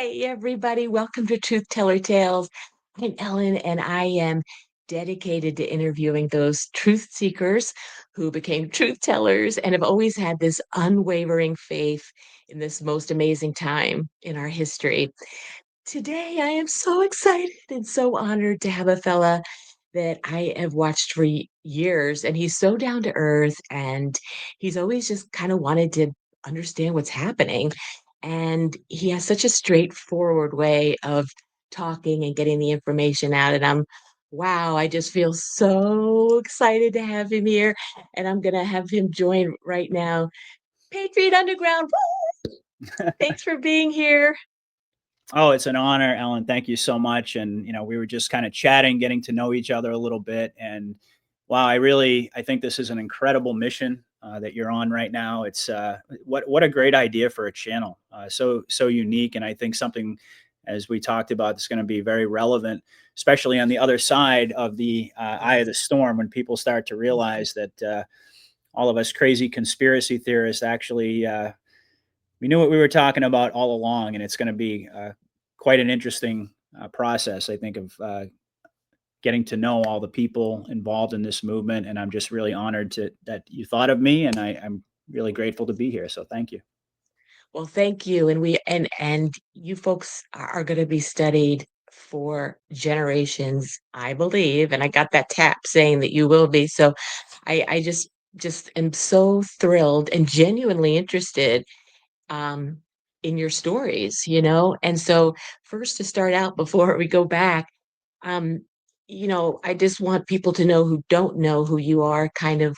Hey, everybody, welcome to Truth Teller Tales. I'm Ellen, and I am dedicated to interviewing those truth seekers who became truth tellers and have always had this unwavering faith in this most amazing time in our history. Today, I am so excited and so honored to have a fella that I have watched for years, and he's so down to earth, and he's always just kind of wanted to understand what's happening. And he has such a straightforward way of talking and getting the information out. And wow, I just feel so excited to have him here. And I'm going to have him join right now. Patriot Underground, woo! Thanks for being here. Oh, it's an honor, Ellen. Thank you so much. And we were just kind of chatting, getting to know each other a little bit. And wow, I think this is an incredible mission that you're on right now. It's what a great idea for a channel. So unique, and I think something, as we talked about, is going to be very relevant, especially on the other side of the eye of Yes. the storm, when people start to realize that all of us crazy conspiracy theorists actually we knew what we were talking about all along, and it's going to be quite an interesting process, I think, of getting to know all the people involved in this movement. And I'm just really honored that you thought of me, and I'm really grateful to be here. So thank you. Well, thank you. And you folks are going to be studied for generations, I believe. And I got that tap saying that you will be. So I just am so thrilled and genuinely interested um in your stories. And so first to start out before we go back, um, I just want people to know who don't know who you are, kind of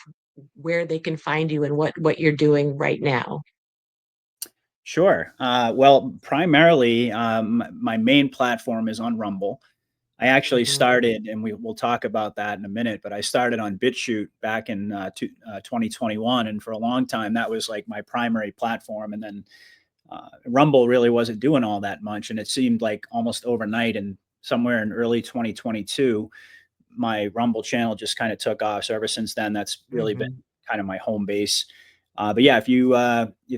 where they can find you and what you're doing right now. Sure. Well, primarily, my main platform is on Rumble. I actually Mhm. started, and we'll talk about that in a minute, but I started on BitChute back in 2021. And for a long time, that was like my primary platform. And then Rumble really wasn't doing all that much. And it seemed like almost overnight, and somewhere in early 2022, my Rumble channel just kind of took off. So ever since then, that's really been Mhm. kind of my home base. But yeah, if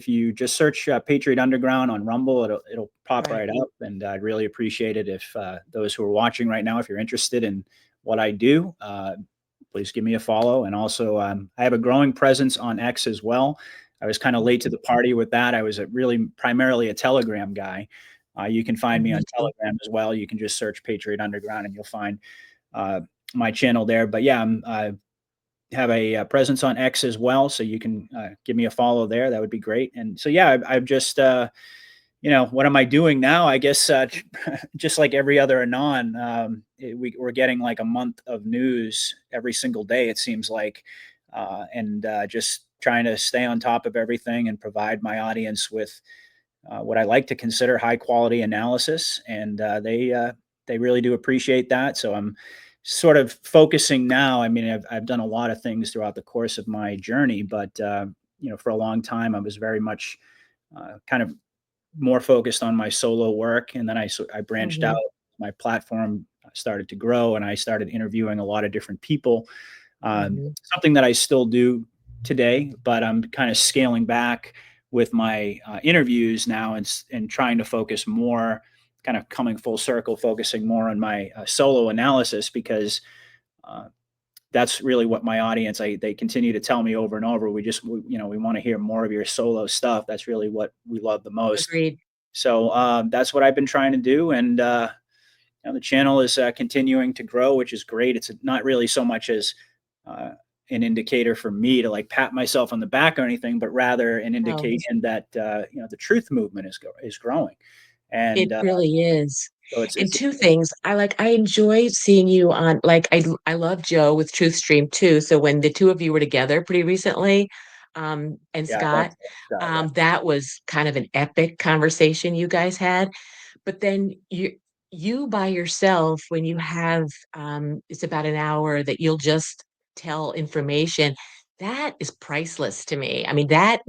you just search Patriot Underground on Rumble, it'll pop Right. right up, and I'd really appreciate it if those who are watching right now, if you're interested in what I do, please give me a follow. And also, I have a growing presence on X as well. I was kind of late to Mhm. the party with that. I was really primarily a Telegram guy. You can find me on Mhm. Telegram as well. You can just search Patriot Underground, and you'll find uh, my channel there. But yeah, I have a presence on X as well, so you can give me a follow there. That would be great. And so yeah, I've just what am I doing now? I guess just like every other anon, we're getting like a month of news every single day. It seems like, and just trying to stay on top of everything and provide my audience with what I like to consider high quality analysis, and they really do appreciate that. So I'm sort of focusing now. I mean, I've done a lot of things throughout the course of my journey, but for a long time I was very much kind of more focused on my solo work, and then I branched out. Mhm. My platform started to grow, and I started interviewing a lot of different people. Mhm. Something that I still do today, but I'm kind of scaling back with my interviews now, and trying to focus more, kind of coming full circle, focusing more on my solo analysis, because uh, that's really what my audience, they continue to tell me over and over. We want to hear more of your solo stuff. That's really what we love the most. Agreed. So that's what I've been trying to do, and the channel is continuing to grow, which is great. It's not really so much as uh, an indicator for me to like pat myself on the back or anything, but rather an Oh, indication that the truth movement is growing, it and really is. so And it's two things, I enjoy seeing you on, like, I love Joe with Truth Stream too. So when the two of you were together pretty recently, and yeah, Scott, that's yeah. that was kind of an epic conversation you guys had. But then you by yourself, when you have it's about an hour that you'll just tell information, that is priceless to me. I mean, that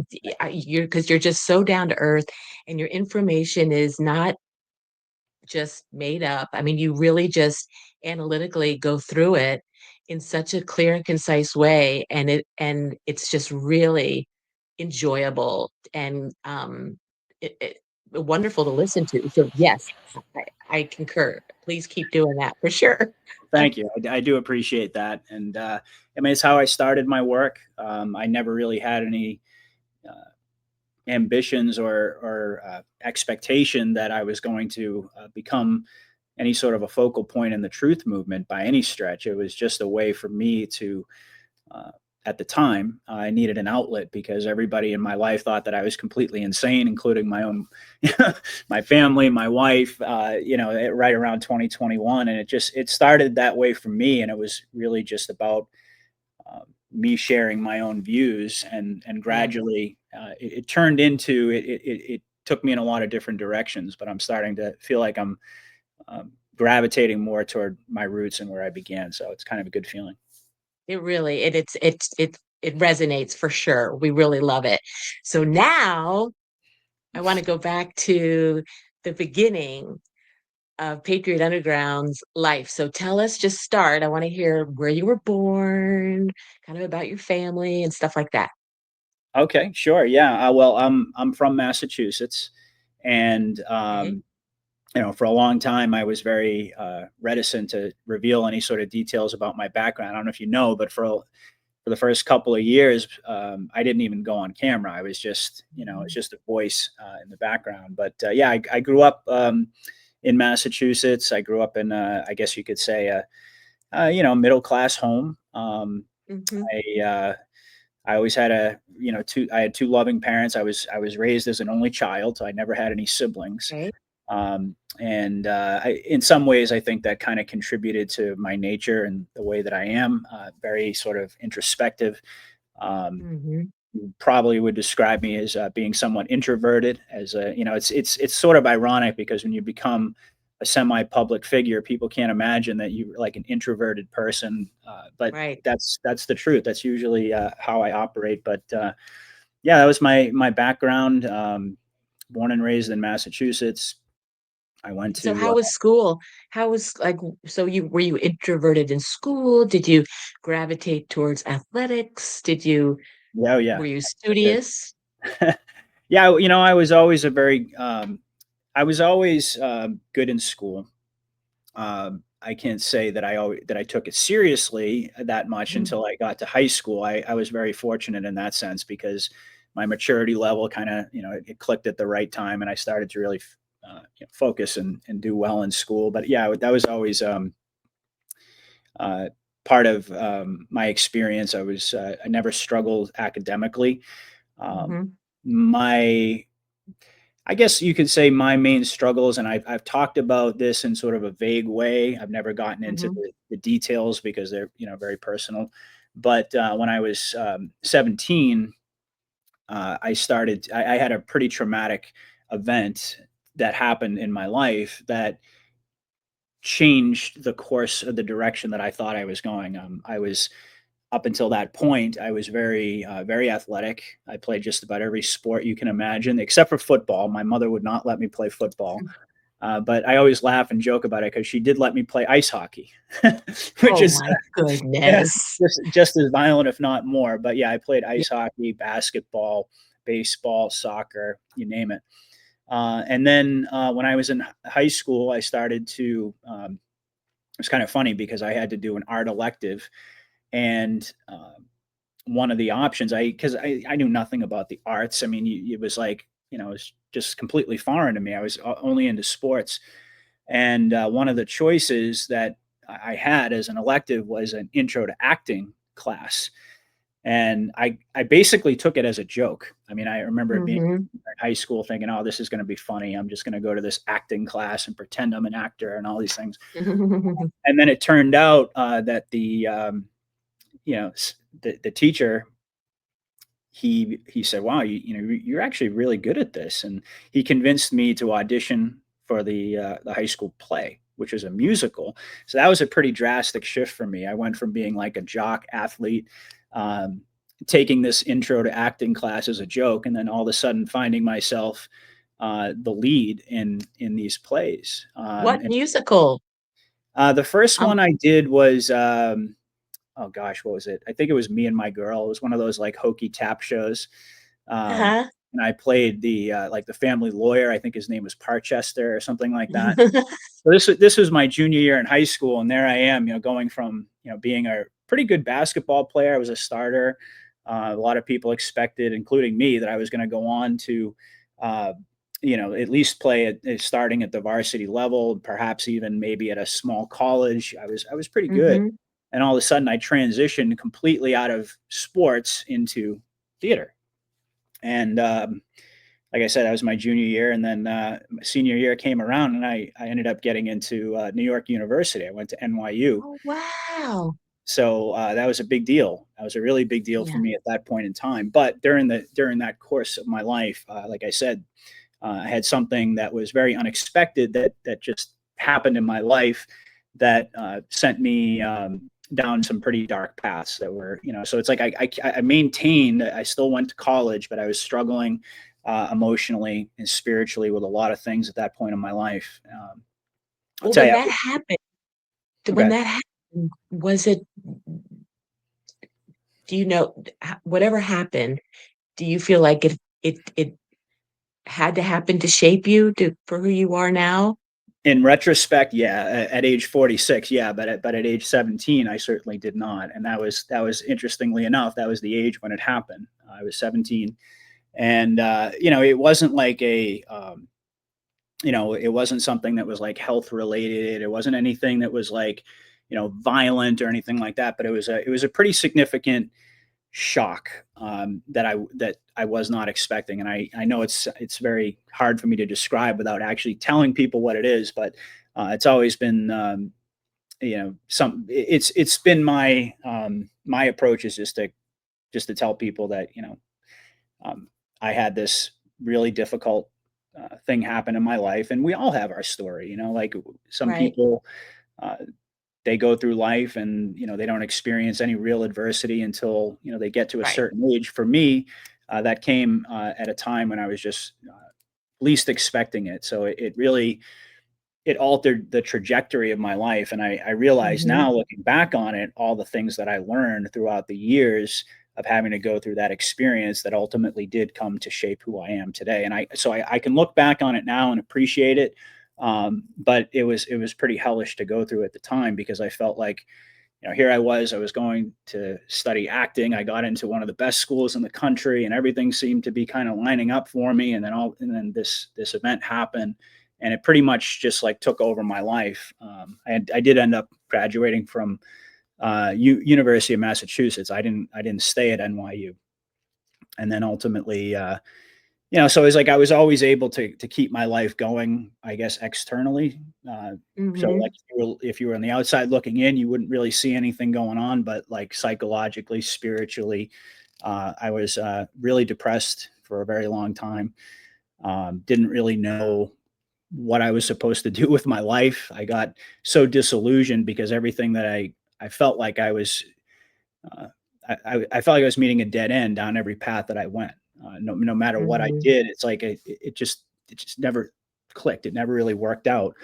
you're because you're just so down to earth, and your information is not just made up. I mean, you really just analytically go through it in such a clear and concise way, and it's just really enjoyable. And wonderful to listen to. So yes, I concur. Please keep doing that for sure. Thank you. I do appreciate that. And I mean, it's how I started my work. I never really had any uh, ambitions or expectation that I was going to become any sort of a focal point in the truth movement by any stretch. It was just a way for me to, uh, at the time, I needed an outlet because everybody in my life thought that I was completely insane, including my own, my family, my wife. Right around 2021, and it started that way for me, and it was really just about me sharing my own views, and Yeah, gradually it turned into it took me in a lot of different directions, but I'm starting to feel like I'm gravitating more toward my roots and where I began. So it's kind of a good feeling. it really it resonates for sure. We really love it. So now I want to go back to the beginning of Patriot Underground's life. So tell us, just start. I want to hear where you were born, kind of about your family and stuff like that. Okay, sure, yeah. Well, I'm from Massachusetts, and Okay. for a long time I was very reticent to reveal any sort of details about my background. I don't know if you know, but for the first couple of years, I didn't even go on camera. I was just, it's Mhm. just a voice in the background. But yeah, I grew up in Massachusetts. I grew up in, I guess you could say, middle class home. Mhm. I uh, I always had I had two loving parents. I was raised as an only child, so I never had any siblings. Okay. And in some ways, I think that kind of contributed to my nature and the way that I am. Very sort of introspective. Um, Mhm. Probably would describe me as being somewhat introverted. It's sort of ironic because when you become a semi-public figure, people can't imagine that you're like an introverted person. But Right. that's the truth. That's usually how I operate. But yeah, that was my background. Born and raised in Massachusetts. I went So to how was school? How was like so you were you introverted in school? Did you gravitate towards athletics? yeah, oh, yeah, Were you for sure. studious? Yeah, I was always I was always good in school. I can't say that I took it seriously that much Mhm. until I got to high school. I was very fortunate in that sense because my maturity level kind of it clicked at the right time, and I started to really focus and do well in school. But yeah, that was always uh, part of my experience. I never struggled academically. Um, Mhm. my I guess you could say my main struggles, and I've talked about this in sort of a vague way. I've never gotten into Mhm. the details because they're very personal. But when I was 17, I had a pretty traumatic event that happened in my life that changed the course of the direction that I thought I was going. I was up until that point, I was very athletic. I played just about every sport you can imagine, except for football. My mother would not let me play football, but I always laugh and joke about it because she did let me play ice hockey, which Oh is my yeah, goodness. just as violent, if not more. But yeah, I played Yeah. ice hockey, basketball, baseball, soccer, you name it. And then when I was in high school, I started to. It was kind of funny because I had to do an art elective, and one of the options because I knew nothing about the arts. I mean, it was like it was just completely foreign to me. I was only into sports, and one of the choices that I had as an elective was an intro to acting class, and I basically took it as a joke. I mean, I remember it being Mhm. in high school thinking, oh, this is going to be funny. I'm just going to go to this acting class and pretend I'm an actor and all these things. And then it turned out that the teacher he said, "Wow, you're actually really good at this," and he convinced me to audition for the high school play, which was a musical. So that was a pretty drastic shift for me. I went from being like a jock athlete, um, taking this intro to acting class as a joke, and then all of a sudden finding myself the lead in these plays. What musical? The first Um, one I did was oh gosh, what was it? I think it was Me and My Girl. It was one of those like hokey tap shows. Um, huh? and I played the like the family lawyer. I think his name was Parchester or something like that. So this was my junior year in high school, and there I am, going from being a pretty good basketball player. I was a starter. A lot of people expected, including me, that I was going to go on to, uh, at least play starting at the varsity level, perhaps even maybe at a small college. I was pretty good, Hmm. and all of a sudden I transitioned completely out of sports into theater. And like I said, that was my junior year, and then my senior year came around, and I ended up getting into New York University. I went to NYU, Oh, wow. so that was a big deal. That was a really big deal for Yeah. me at that point in time. But during that course of my life, like I said, I had something that was very unexpected that just happened in my life that sent me down some pretty dark paths that were, so it's like I maintained, I still went to college, but I was struggling emotionally and spiritually with a lot of things at that point in my life. I'll Well, tell when you. that happened, when Okay. that happened, was it, do you know, whatever happened, do you feel like it had to happen to shape you to for who you are now? In retrospect, yeah, at age 46, yeah, but at age 17, I certainly did not, and that was interestingly enough, that was the age when it happened. I was 17, and it wasn't like it wasn't something that was like health related. It wasn't anything that was like, violent or anything like that. But it was a pretty significant shock that I was not expecting. And I know it's very hard for me to describe without actually telling people what it is, but it's always been it's been my approach is just to tell people that um, I had this really difficult thing happen in my life, and we all have our story. Like some Right, people, uh, they go through life and they don't experience any real adversity until they get to a right. certain age. For me, that came at a time when I was just least expecting it. So it really it altered the trajectory of my life. And I realize Mhm. now, looking back on it, all the things that I learned throughout the years of having to go through that experience that ultimately did come to shape who I am today. And I can look back on it now and appreciate it. But it was pretty hellish to go through at the time because I felt like, here I was going to study acting. I got into one of the best schools in the country, and everything seemed to be kind of lining up for me. And then this event happened, and it pretty much just like took over my life. I did end up graduating from University of Massachusetts. I didn't stay at NYU, and then ultimately, so it's like I was always able to keep my life going, I guess, externally. So like Mhm. if you were on the outside looking in, you wouldn't really see anything going on, but like psychologically, spiritually, I was really depressed for a very long time. Didn't really know what I was supposed to do with my life. I got so disillusioned because everything that I felt like I was uh, I felt like I was meeting a dead end down every path that I went. No matter what I Mhm. did, it's like it just never clicked. It never really worked out.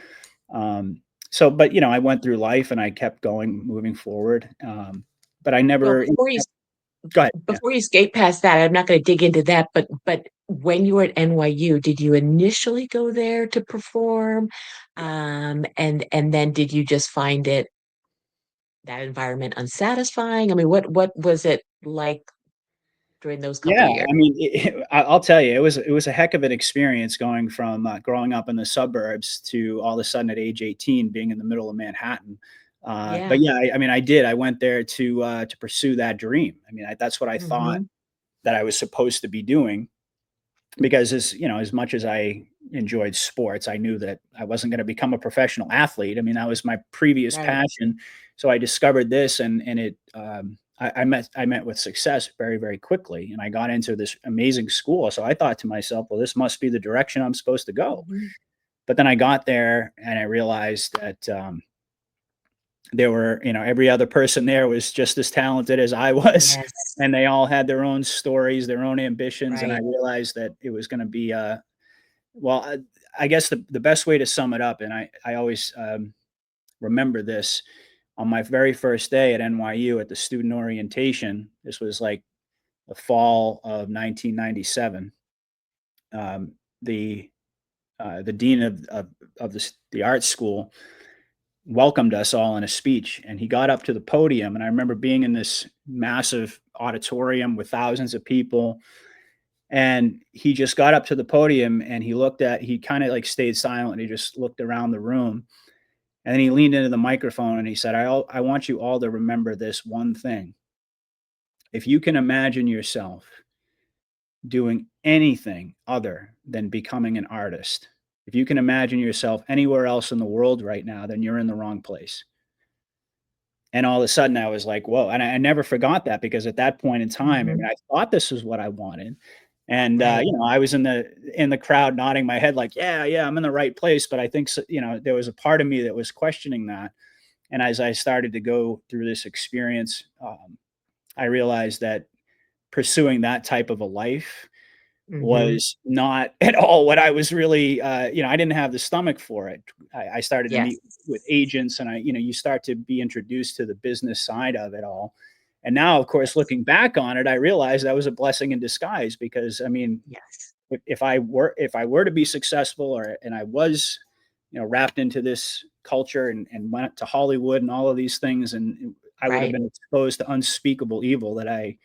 So, but I went through life and I kept going, moving forward. But I Well, never. Go ahead. Yeah. before you skate past that, I'm not gonna dig into that, but when you were at NYU, did you initially go there to perform? Yeah. And then did you just find that environment unsatisfying? I mean, what was it like during those couple Yeah, years? I mean, I'll tell you, it was a heck of an experience going from growing up in the suburbs to all of a sudden at age 18 being in the middle of Manhattan. But Yeah. yeah, I mean, I did. I went there to pursue that dream. I mean, that's what I thought Mhm. that I was supposed to be doing because as much as I enjoyed sports, I knew that I wasn't going to become a professional athlete. I mean, that was my previous Right. passion. So I discovered this, and it I met with success very very quickly, and I got into this amazing school. So I thought to myself, well, this must be the direction I'm supposed to go. Mhm. But then I got there, and I realized that there were every other person there was just as talented as I was, Yes. and they all had their own stories, their own ambitions, and I Right. realized that it was going to be well, I guess the best way to sum it up, and I always remember this on my very first day at NYU at the student orientation. This was like the fall of 1997. um, the the dean of the art school welcomed us all in a speech, and he got up to the podium, and I remember being in this massive auditorium with thousands of people, and he just got up to the podium and he kind of like stayed silent. He just looked around the room, and then he leaned into the microphone and he said, I want you all to remember this one thing. If you can imagine yourself doing anything other than becoming an artist, if you can imagine yourself anywhere else in the world right now, then you're in the wrong place. And all of a sudden I was like, whoa. And I never forgot that, because at that point in time, I Mhm. mean, I thought this was what I wanted. And, Right. I was in the crowd nodding my head like, yeah, yeah, I'm in the right place. But I think, there was a part of me that was questioning that. And as I started to go through this experience, I realized that pursuing that type of a life Mhm. was not at all what I was really, I didn't have the stomach for it. I started to Yes. meet with agents, and you start to be introduced to the business side of it all. And now, of course, Yes. looking back on it, I realized that was a blessing in disguise, because I mean, Yes. if I were to be successful, and I was, wrapped into this culture, and went to Hollywood and all of these things, and I would have Right. been exposed to unspeakable evil that I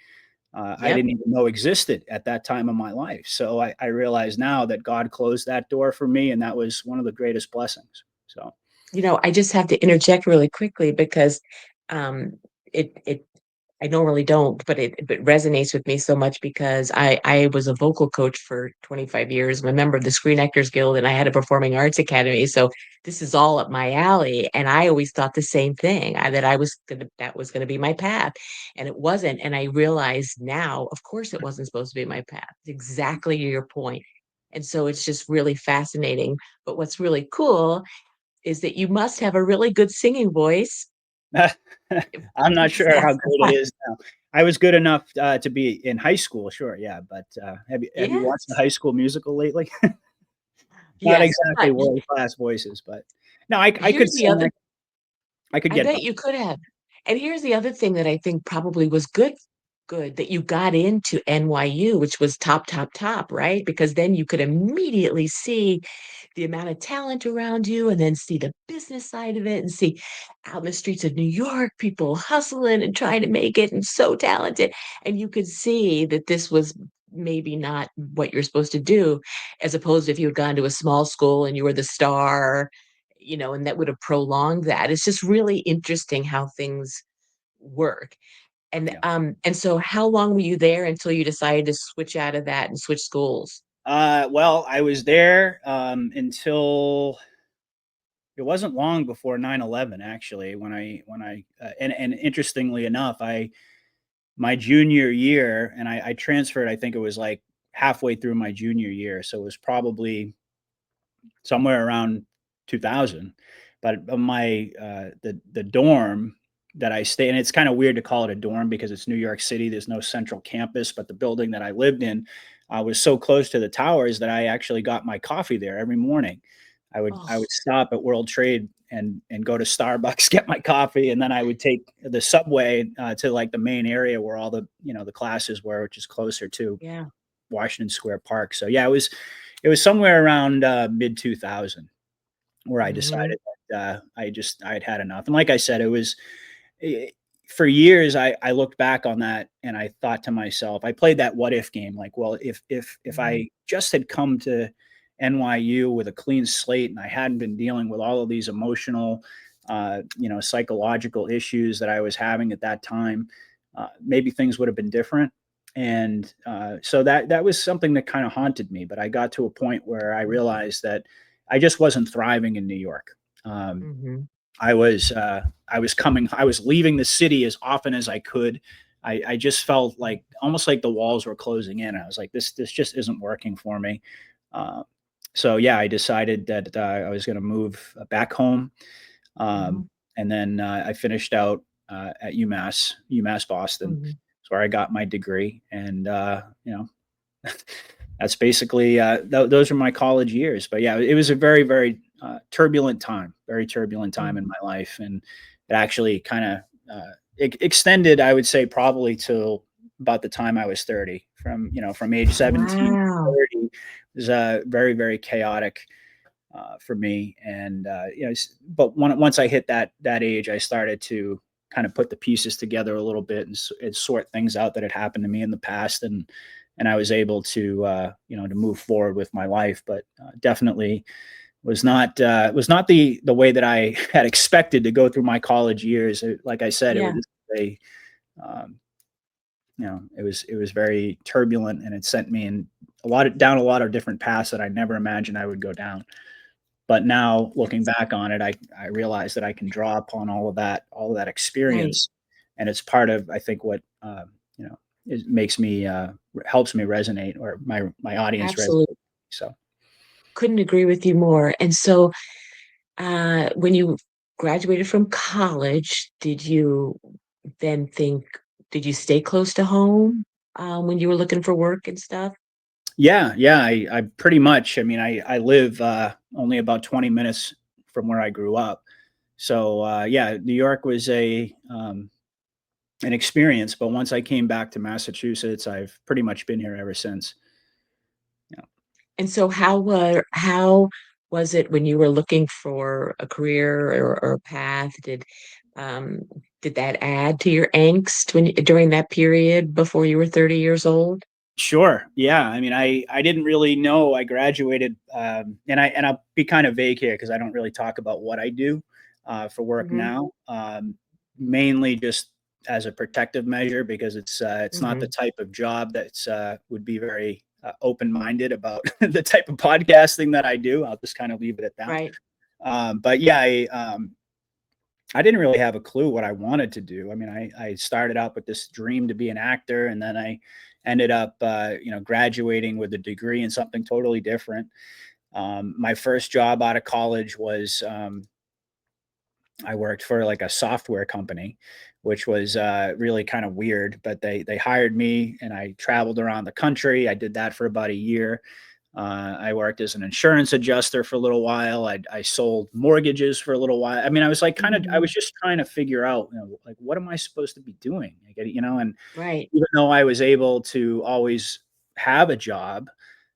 Yep. didn't even know existed at that time of my life. So I realize now that God closed that door for me, and that was one of the greatest blessings. So I just have to interject really quickly because um, it I normally don't, but it resonates with me so much because I was a vocal coach for 25 years. I'm a member of the Screen Actors Guild, and I had a performing arts academy. So this is all up my alley. And I always thought the same thing, that that was gonna be my path. And it wasn't. And I realize now, of course, it wasn't supposed to be my path. Exactly your point. And so it's just really fascinating. But what's really cool is that you must have a really good singing voice. I'm not sure how good it is now. I was good enough to be in high school, sure, yeah. But have you watched the Yes, High School Musical lately? Not yes, exactly but world class voices, but no, I could here's the sing. other I could I get bet by. you could have. And here's the other thing that I think probably was good that you got into NYU, which was top, top, top, right? Because then you could immediately see the amount of talent around you and then see the business side of it and see out in the streets of New York, people hustling and trying to make it and so talented. And you could see that this was maybe not what you're supposed to do, as opposed to if you had gone to a small school and you were the star, and that would have prolonged that. It's just really interesting how things work. Yeah. And so how long were you there until you decided to switch out of that and switch schools? Well, I was there until it wasn't long before 9/11. Actually, and interestingly enough, I my junior year, and I transferred. I think it was like halfway through my junior year, so it was probably somewhere around 2000. But the dorm that I stay, and it's kind of weird to call it a dorm because it's New York City. There's no central campus, but the building that I lived in was so close to the towers that I actually got my coffee there every morning. I would Oh, stop at World Trade and go to Starbucks, get my coffee, and then I would take the subway to like the main area where all the classes were, which is closer to yeah. Washington Square Park. So yeah, it was somewhere around mid 2000 where I Mhm. decided that I had had enough. And like I said, it was eh, for years I looked back on that and I thought to myself, I played that what if game, like, well, if Mhm. I just had come to NYU with a clean slate and I hadn't been dealing with all of these emotional, psychological issues that I was having at that time, maybe things would have been different. And so that was something that kind of haunted me. But I got to a point where I realized that I just wasn't thriving in New York. Um, Mhm. I was I was leaving the city as often as I could. I just felt like almost like the walls were closing in. I was like, this just isn't working for me. Uh, so yeah, I decided that I was going to move back home, Mhm. um, and then I finished out at UMass Boston. Mhm. That's where I got my degree, and that's basically those are my college years. But yeah, it was a very very turbulent time in Mhm. my life, and it actually kind of extended. I would say probably till about the time I was 30, from age 17 to Wow. 30, was very, very chaotic for me. And but once I hit that age, I started to kind of put the pieces together a little bit and sort things out that had happened to me in the past, and I was able to to move forward with my life. But definitely was not the way that I had expected to go through my college years. Like I said, it was Yeah. a um, it was very turbulent, and it sent me in down a lot of different paths that I never imagined I would go down. But now looking back on it, I realize that I can draw upon all of that Right. experience, and it's part of, I think, what you know it makes me helps me resonate, or my audience resonate. Absolutely. So Couldn't agree with you more. And so, when you graduated from college, did you then think, did you stay close to home when you were looking for work and stuff? yeah, yeah, I pretty much. I mean, I live only about 20 minutes from where I grew up. So yeah, New York was a an experience, but once I came back to Massachusetts, I've pretty much been here ever since. Yeah. And so, how was it when you were looking for a career or a path? Um, did that add to your angst during that period before you were 30 years old? Sure. Yeah. I mean, I didn't really know I graduated, and I'll be kind of vague here because I don't really talk about what I do for work Hmm. now. Mainly just as a protective measure, because it's not the Hmm. type of job that's would be very open minded about the type of podcasting that I do. I'll just kind of leave it at that. Right. But yeah, I didn't really have a clue what I wanted to do. I mean, I started out with this dream to be an actor, and then I ended up, graduating with a degree in something totally different. My first job out of college was I worked for like a software company, which was really kind of weird. But they hired me, and I traveled around the country. I did that for about a year. I worked as an insurance adjuster for a little while. I sold mortgages for a little while. I mean, I was like I Hmm. was just trying to figure out, like, what am I supposed to be doing? And Right. even though I was able to always have a job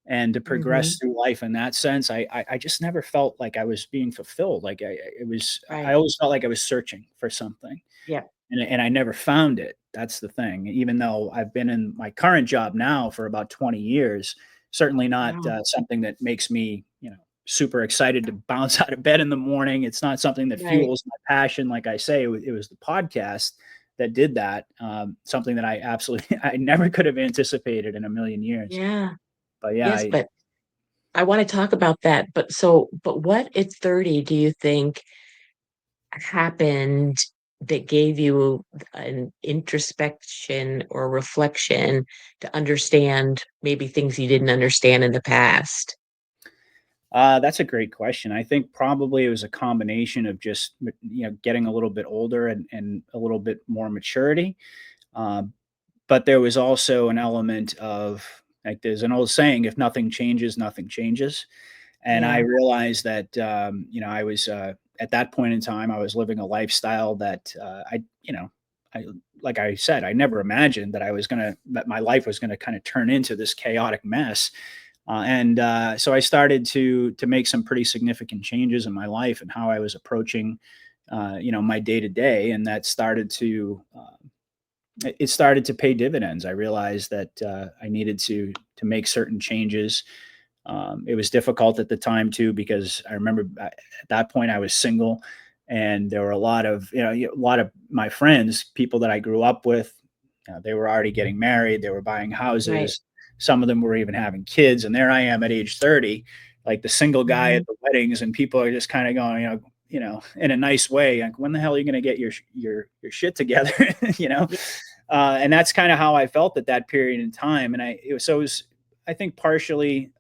and to progress Hmm. through life in that sense, I just never felt like I was being fulfilled. Like I Right. always felt like I was searching for something, Yeah. and I never found it. That's the thing. Even though I've been in my current job now for about 20 years, certainly not Wow. something that makes me, super excited to bounce out of bed in the morning. It's not something that Right. fuels my passion. Like I say, it was the podcast that did that. Something that I absolutely, I never could have anticipated in a million years. Yeah. But yeah, Yes, but I want to talk about that. But what at 30 do you think happened that gave you an introspection or reflection to understand maybe things you didn't understand in the past? That's a great question. I think probably it was a combination of just getting a little bit older and a little bit more maturity. Um, but there was also an element of, like, there's an old saying, if nothing changes, nothing changes. And I Yeah. realized that I was at that point in time I was living a lifestyle that I like I said, I never imagined that my life was gonna kind of turn into this chaotic mess. And So I started to make some pretty significant changes in my life and how I was approaching, my day to day, and that started to it started to pay dividends. I realized that I needed to make certain changes. It was difficult at the time too, because I remember at that point I was single, and there were a lot of a lot of my friends, people that I grew up with. They were already getting married. They were buying Right. houses. Some of them were even having kids, and there I am at age 30, like the single guy Hmm. at the weddings, and people are just kind of going, in a nice way, like, when the hell are you going to get your shit together, you know? Yeah. And that's kind of how I felt at that period in time. And it was, I think, partially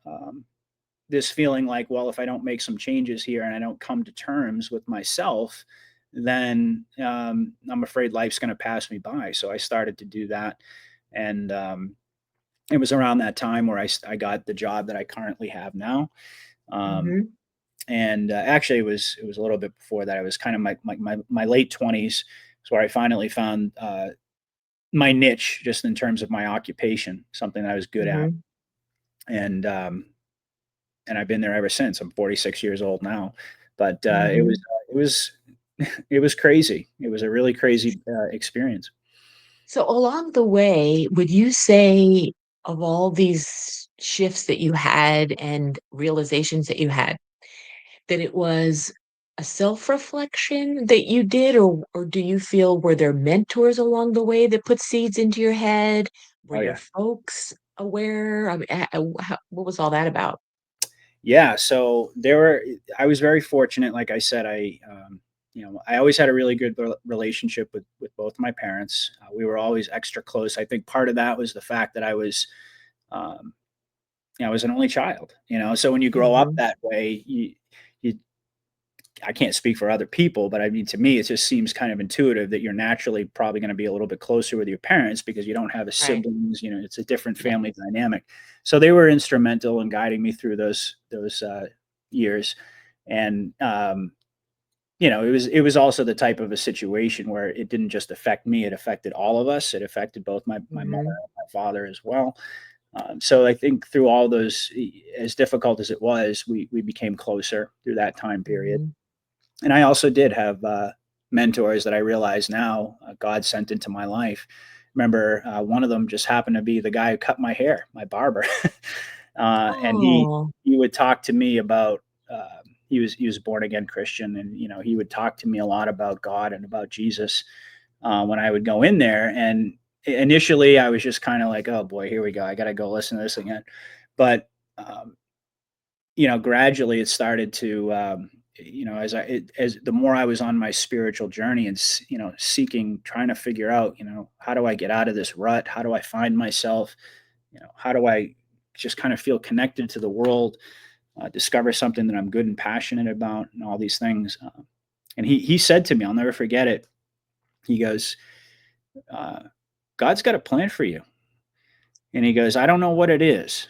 this feeling like, well, if I don't make some changes here and I don't come to terms with myself, then I'm afraid life's going to pass me by. So I started to do that. And it was around that time where I got the job that I currently have now. Um, Hmm. and Actually, it was a little bit before that. I was kind of my late 20s, is where I finally found my niche, just in terms of my occupation, something that I was good at. Hmm. And and I've been there ever since. I'm 46 years old now, but Mhm. it was it was crazy. It was a really crazy experience. So along the way, would you say of all these shifts that you had and realizations that you had, that it was a self-reflection that you did, or do you feel were there mentors along the way that put seeds into your head? Were Oh your yeah. folks aware? I mean, what was all that about? Yeah, so there were I was very fortunate, like I said, I always had a really good relationship with both my parents. We were always extra close. I think part of that was the fact that um, I was an only child, so when you grow up Mhm. that way, you I can't speak for other people, but I mean, to me, it just seems kind of intuitive that you're naturally probably going to be a little bit closer with your parents because you don't have a Right. siblings. It's a different Yeah. family dynamic. So they were instrumental in guiding me through those years, and it was also the type of a situation where it didn't just affect me; it affected all of us. It affected both my mother Mhm. and my father as well. So I think through all those, as difficult as it was, we became closer through that time period. Mhm. And I also did have mentors that I realize now God sent into my life. Remember, one of them just happened to be the guy who cut my hair, my barber, and Oh. he would talk to me about. He was a born again Christian, and he would talk to me a lot about God and about Jesus when I would go in there. And initially, I was just kind of like, "Oh boy, here we go. I got to go listen to this again." But um, gradually it started to, as the more I was on my spiritual journey and, seeking, trying to figure out, how do I get out of this rut? How do I find myself? How do I just kind of feel connected to the world, discover something that I'm good and passionate about, and all these things. And he said to me, I'll never forget it. He goes, uh, God's got a plan for you. And he goes, I don't know what it is.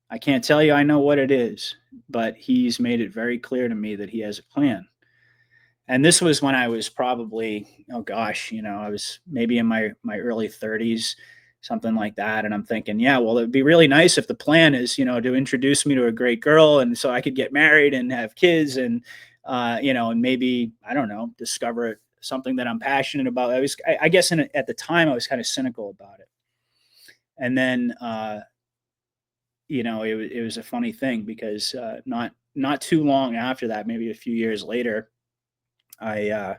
I can't tell you I know what it is, but he's made it very clear to me that he has a plan. And this was when I was probably, oh gosh, I was maybe in my early 30s, something like that. And I'm thinking, yeah, well, it'd be really nice if the plan is, to introduce me to a great girl, and so I could get married and have kids, and and maybe, I don't know, discover something that I'm passionate about. I guess, at the time, I was kind of cynical about it. And then it was a funny thing because not too long after that, maybe a few years later, I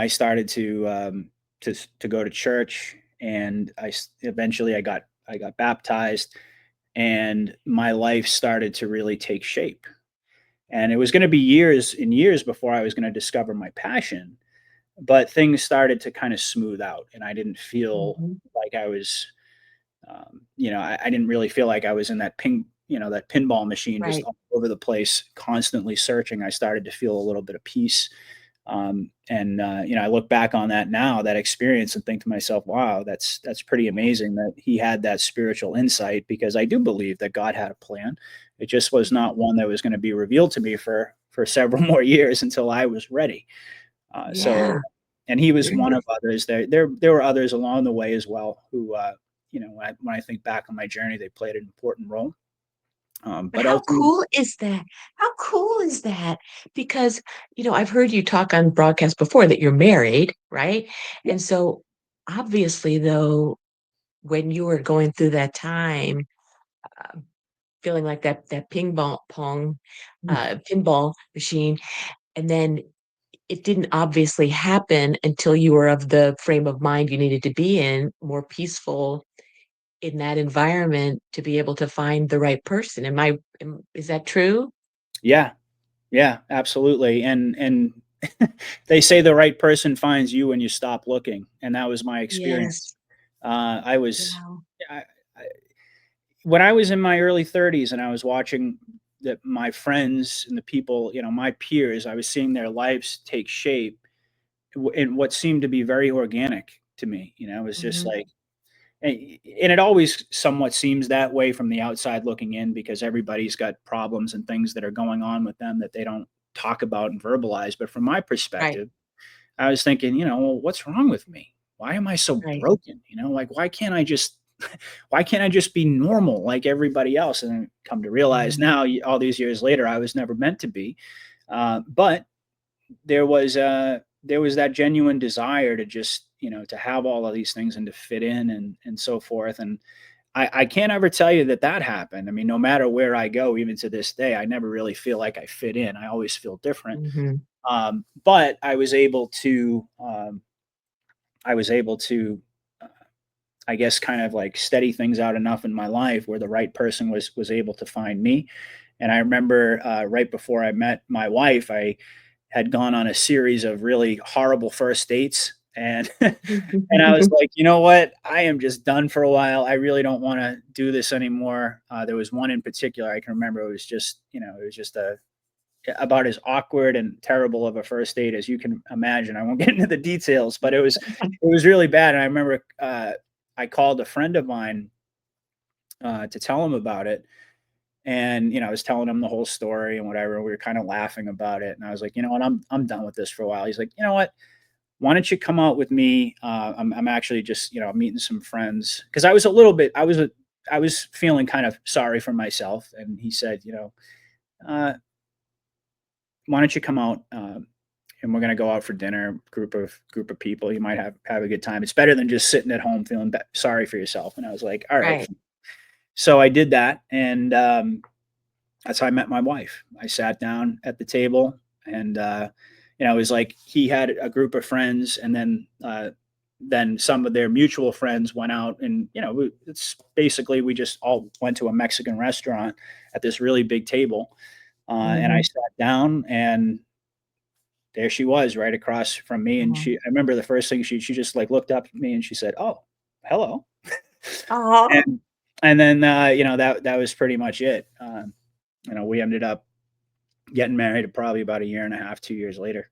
started to go to church, and eventually I got baptized, and my life started to really take shape. And it was going to be years and years before I was going to discover my passion, but things started to kind of smooth out, and I didn't feel Mhm. like I was I didn't really feel like I was in that pinball machine just Right. all over the place, constantly searching. I started to feel a little bit of peace. And I look back on that now, that experience, and think to myself, wow, that's pretty amazing that he had that spiritual insight, because I do believe that God had a plan. It just was Mhm. not one that was going to be revealed to me for several more years until I was ready. So, Yeah. and he was Very one good. of others. There were others along the way as well who, when I think back on my journey, they played an important role. But But how ultimately, cool is that? How cool is that? Because, I've heard you talk on broadcast before that you're married, right? yeah, And so obviously, though, when you were going through that time, feeling like that pinball machine, and then it didn't obviously happen until you were of the frame of mind you needed to be in, more peaceful in that environment to be able to find the right person. Is that true? yeah, yeah, absolutely. And they say the right person finds you when you stop looking, and that was my experience. Yes. I was Wow. I, I, when I was in my early 30s, and I was watching that my friends and the people, my peers, I was seeing their lives take shape in what seemed to be very organic to me. It was just Mhm. like, and it always somewhat seems that way from the outside looking in, because everybody's got problems and things that are going on with them that they don't talk about and verbalize. But from my Right, perspective, I was thinking, well, what's wrong with me? Why am I so right. broken? Like, why can't I just why can't I just be normal like everybody else? And then come to realize Mhm. now, all these years later, I was never meant to be. But there was that genuine desire to just, to have all of these things and to fit in and so forth. And I can't ever tell you that that happened. I mean, no matter where I go, even to this day, I never really feel like I fit in. I always feel different. Mhm. But I was able to, uh, I guess, kind of like steady things out enough in my life where the right person was able to find me. And I remember right before I met my wife, I had gone on a series of really horrible first dates, and and I was like, you know what, I am just done for a while. I really don't want to do this anymore. There was one in particular I can remember. It was just, it was just a about as awkward and terrible of a first date as you can imagine. I won't get into the details, but it was really bad. And I remember I called a friend of mine to tell him about it. And I was telling him the whole story and whatever. We were kind of laughing about it, and I was like, you know what, I'm done with this for a while. He's like, you know what, why don't you come out with me? I'm actually just meeting some friends because I was a little bit I was feeling kind of sorry for myself. And he said, uh, why don't you come out, and we're gonna go out for dinner, group of people. You might have a good time. It's better than just sitting at home feeling sorry for yourself. And I was like, all right. Right. So I did that, and that's how I met my wife. I sat down at the table, and it was like he had a group of friends, and then some of their mutual friends went out, and it's basically we just all went to a Mexican restaurant at this really big table, and I Mhm. sat down, and there she was right across from me. And Aw. I remember the first thing she just like looked up at me and she said, "Oh, hello." Aw. and and then that was pretty much it. We ended up getting married probably about a year and a half, 2 years later.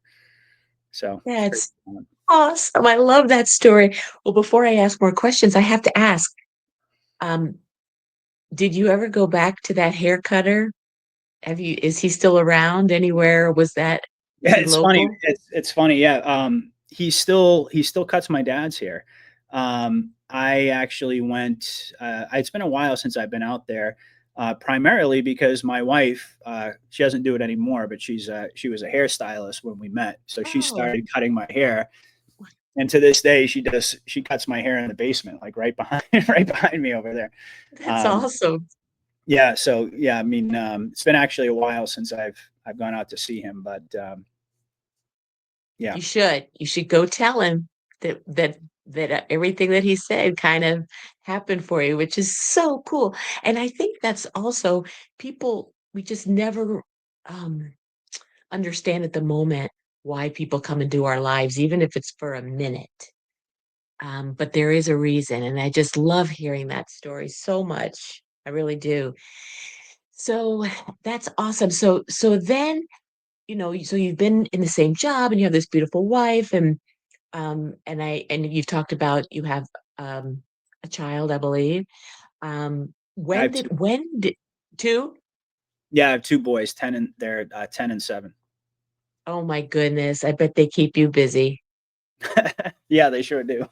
So it's pretty That's fun. awesome. I love that story. Well, before I ask more questions, I have to ask, um, did you ever go back to that hair cutter? Is he still around anywhere? Was Yeah, he it's funny. local? It's funny. Yeah. He still cuts my dad's hair. I actually went. It's been a while since I've been out there. Primarily because my wife, she doesn't do it anymore, but she was a hairstylist when we met, so she Oh, started cutting my hair. And to this day, she cuts my hair in the basement, like right behind right behind me over there. that's Um, awesome. yeah, so yeah, I mean, it's been actually a while since I've gone out to see him, but yeah. You should. You should go tell him that everything that he said kind of happened for you, which is so cool. And I think that's also people we just never um understand at the moment why people come into our lives, even if it's for a minute. But there is a reason, and I just love hearing that story so much. I really do. So that's awesome. So then, so you've been in the same job and you have this beautiful wife and you've talked about you have um a child, I believe. I have two. When did two? Yeah, I have 2 boys, 10 and they're, 10 and 7. Oh my goodness, I bet they keep you busy. Yeah, they sure do.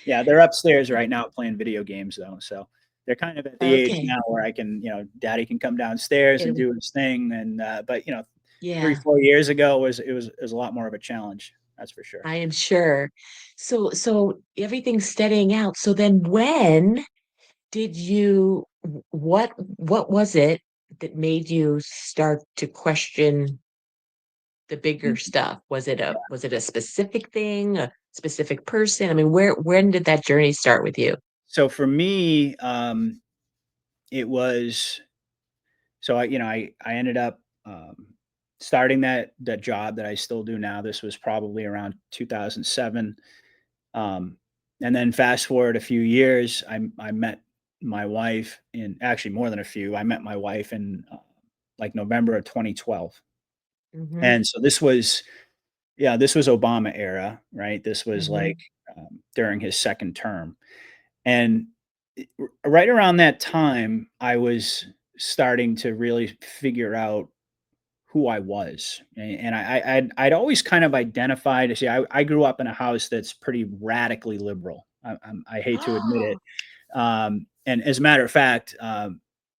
Yeah, they're upstairs right now playing video games though, so they're kind of at the age Okay. now where I can, daddy can come downstairs and It, do his thing. And but 3, yeah, 4 years ago it was a lot more of a challenge, that's for sure. I am sure. So everything's steadying out. So then when did you what was it that made you start to question the bigger Mhm. stuff? Was it a specific thing, a specific person? I mean, when did that journey start with you? So for me, it was so I ended up, starting that job that I still do now. This was probably around 2007. Um, and then fast forward a few years, I met my wife in actually more than a few. I met my wife in like November of 2012. Mhm. And so this was Obama era, right? This was like Mhm. during his second term. And right around that time, I was starting to really figure out who I was. And I'd always kind of identified. See, I grew up in a house that's pretty radically liberal. I hate to admit it. And as a matter of fact,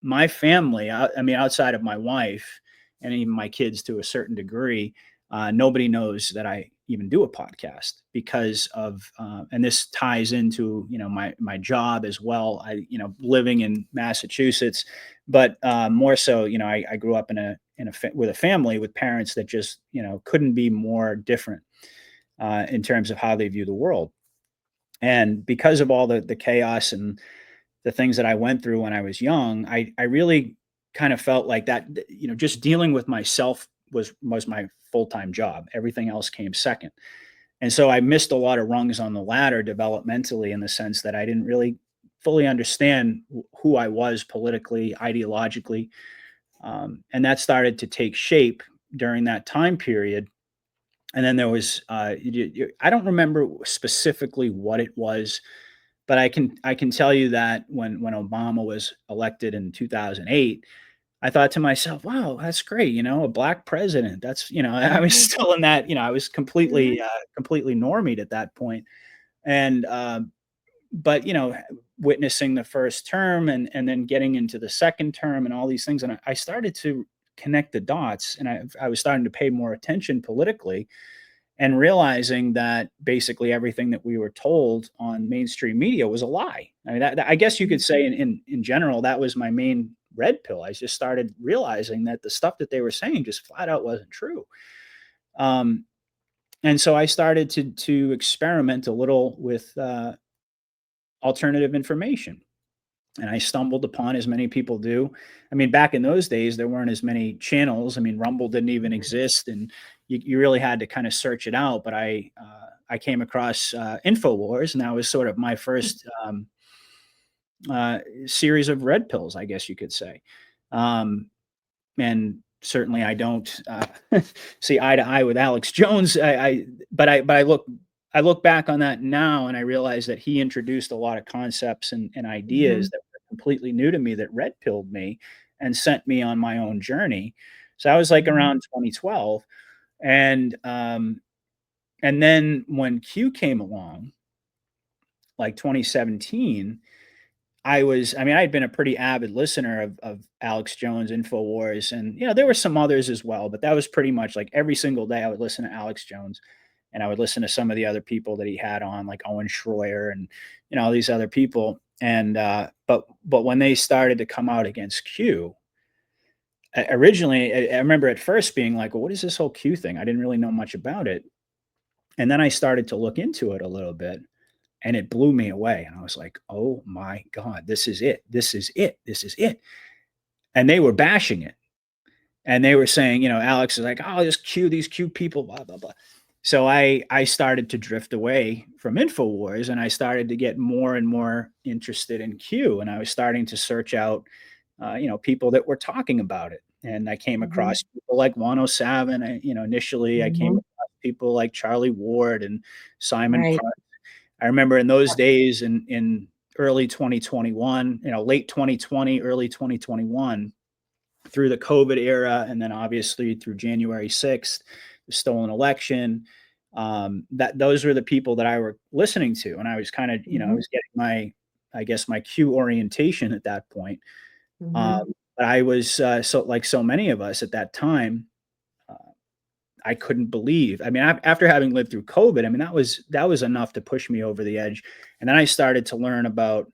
my family, I mean, outside of my wife and even my kids to a certain degree, nobody knows that I even do a podcast because of, and this ties into, my job as well. Living in Massachusetts, but more so, I grew up with a family with parents that just, couldn't be more different in terms of how they view the world. And because of all the chaos and the things that I went through when I was young, I really kind of felt like that, just dealing with myself was my full-time job. Everything else came second. And so I missed a lot of rungs on the ladder developmentally, in the sense that I didn't really fully understand who I was politically, ideologically. And that started to take shape during that time period. And then there was, I don't remember specifically what it was, but I can tell you that when Obama was elected in 2008, I thought to myself, "Wow, that's great, a black president." I was Mhm, still in that, I was mhm, completely normied at that point. And but witnessing the first term and then getting into the second term and all these things, and I started to connect the dots, and I was starting to pay more attention politically, and realizing that basically everything that we were told on mainstream media was a lie. I mean, I guess you could mhm. say in general that was my main red pill. I just started realizing that the stuff that they were saying just flat out wasn't true. Um, and so I started to experiment a little with alternative information, and I stumbled upon, as many people do. I mean, back in those days, there weren't as many channels. I mean, Rumble didn't even exist, and you really had to kind of search it out. But I came across Infowars, and that was sort of my first series of red pills, I guess you could say. Um, and certainly, I don't see eye to eye with Alex Jones. I look back on that now, and I realize that he introduced a lot of concepts and ideas Mhm, that were completely new to me, that red pilled me and sent me on my own journey. So I was like mhm, around 2012, and then when Q came along, like 2017, I mean, I had been a pretty avid listener of Alex Jones, Infowars, and there were some others as well, but that was pretty much like every single day I would listen to Alex Jones, and I would listen to some of the other people that he had on, like Owen Schroyer and all these other people. And but when they started to come out against Q, originally I remember at first being like, well, what is this whole Q thing? I didn't really know much about it, and then I started to look into it a little bit, and it blew me away. And I was like, oh my God, this is it. This is it. This is it. And they were bashing it. And they were saying, Alex is like, oh, just cue these cute people, blah, blah, blah. So I started to drift away from InfoWars, and I started to get more and more interested in Q. And I was starting to search out, people that were talking about it. And I came mhm, across people like Juan 7. Initially I came mhm. across people like Charlie Ward and Simon Right. Park. I remember in those days, in early 2021, late 2020, early 2021, through the COVID era, and then obviously through January 6th, the stolen election. That those were the people that I were listening to, and I was kind of, I Mhm, was getting I guess, my Q orientation at that point. Um, mhm. but I was so like so many of us at that time. Uh, I couldn't believe. I mean, after having lived through COVID, I mean, that was enough to push me over the edge. And then I started to learn about.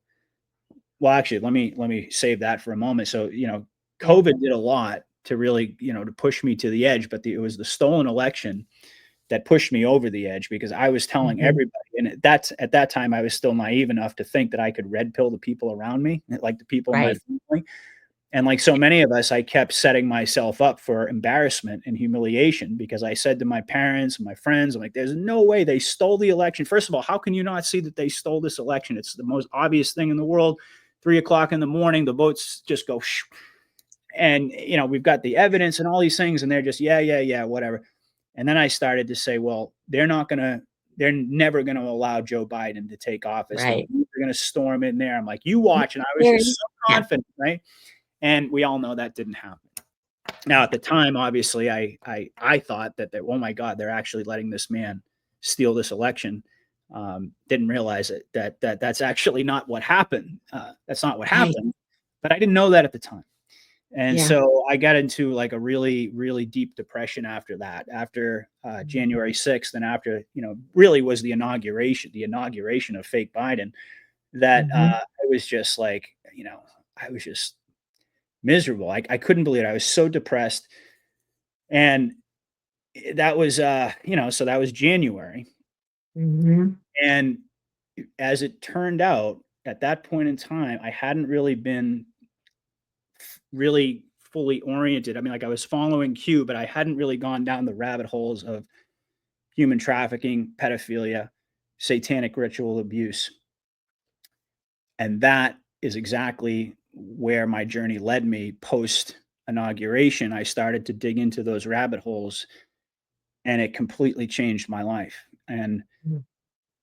Well, actually, let me save that for a moment. So, Yeah. COVID did a lot to really, to push me to the edge, but it was the stolen election that pushed me over the edge, because I was telling Mhm. everybody, and that's at that time I was still naive enough to think that I could red pill the people around me, like the people in my Right. family. And like so many of us, I kept setting myself up for embarrassment and humiliation, because I said to my parents and my friends, I'm like, there's no way they stole the election. First of all, how can you not see that they stole this election? It's the most obvious thing in the world. 3 o'clock in the morning, the votes just go, shh, and we've got the evidence and all these things, and they're just, yeah, yeah, yeah, whatever. And then I started to say, well, they're never gonna allow Joe Biden to take office. They're Right. gonna storm in there. I'm like, you watch. And I was just Very so yeah. confident, right? And we all know that didn't happen. Now, at the time, obviously, I thought that, oh my God, they're actually letting this man steal this election. Didn't realize that's actually not what happened. That's not what Right. happened, but I didn't know that at the time. And Yeah. so I got into like a really, really deep depression after that, after January 6th, and after, really was the inauguration of fake Biden, that Mhm. I was just like, I was just miserable. I couldn't believe it. I was so depressed. And that was, so that was January. Mhm. And as it turned out, at that point in time, I hadn't really been really fully oriented. I mean, like I was following Q, but I hadn't really gone down the rabbit holes of human trafficking, pedophilia, satanic ritual abuse. And that is exactly where my journey led me post inauguration. I started to dig into those rabbit holes and it completely changed my life. And Mm.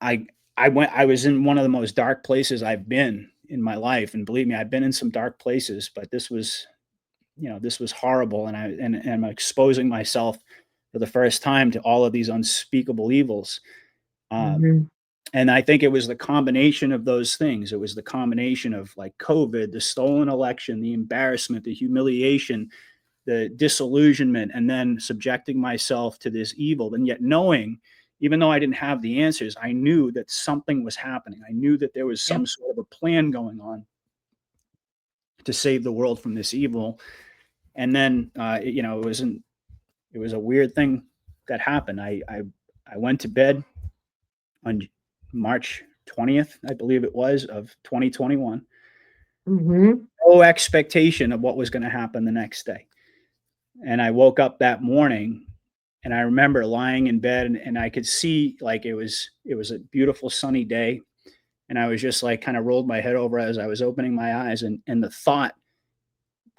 I I was in one of the most dark places I've been in my life. And believe me, I've been in some dark places, but this was horrible. And I'm exposing myself for the first time to all of these unspeakable evils. Um, Mhm. and I think it was the combination of those things. It was the combination of like COVID, the stolen election, the embarrassment, the humiliation, the disillusionment, and then subjecting myself to this evil. And yet knowing, even though I didn't have the answers, I knew that something was happening. I knew that there was Yep. some sort of a plan going on to save the world from this evil. And then, it was a weird thing that happened. I went to bed on March 20th, I believe it was, of 2021. Mhm. No expectation of what was going to happen the next day. And I woke up that morning and I remember lying in bed and I could see like it was a beautiful sunny day. And I was just like kind of rolled my head over as I was opening my eyes and the thought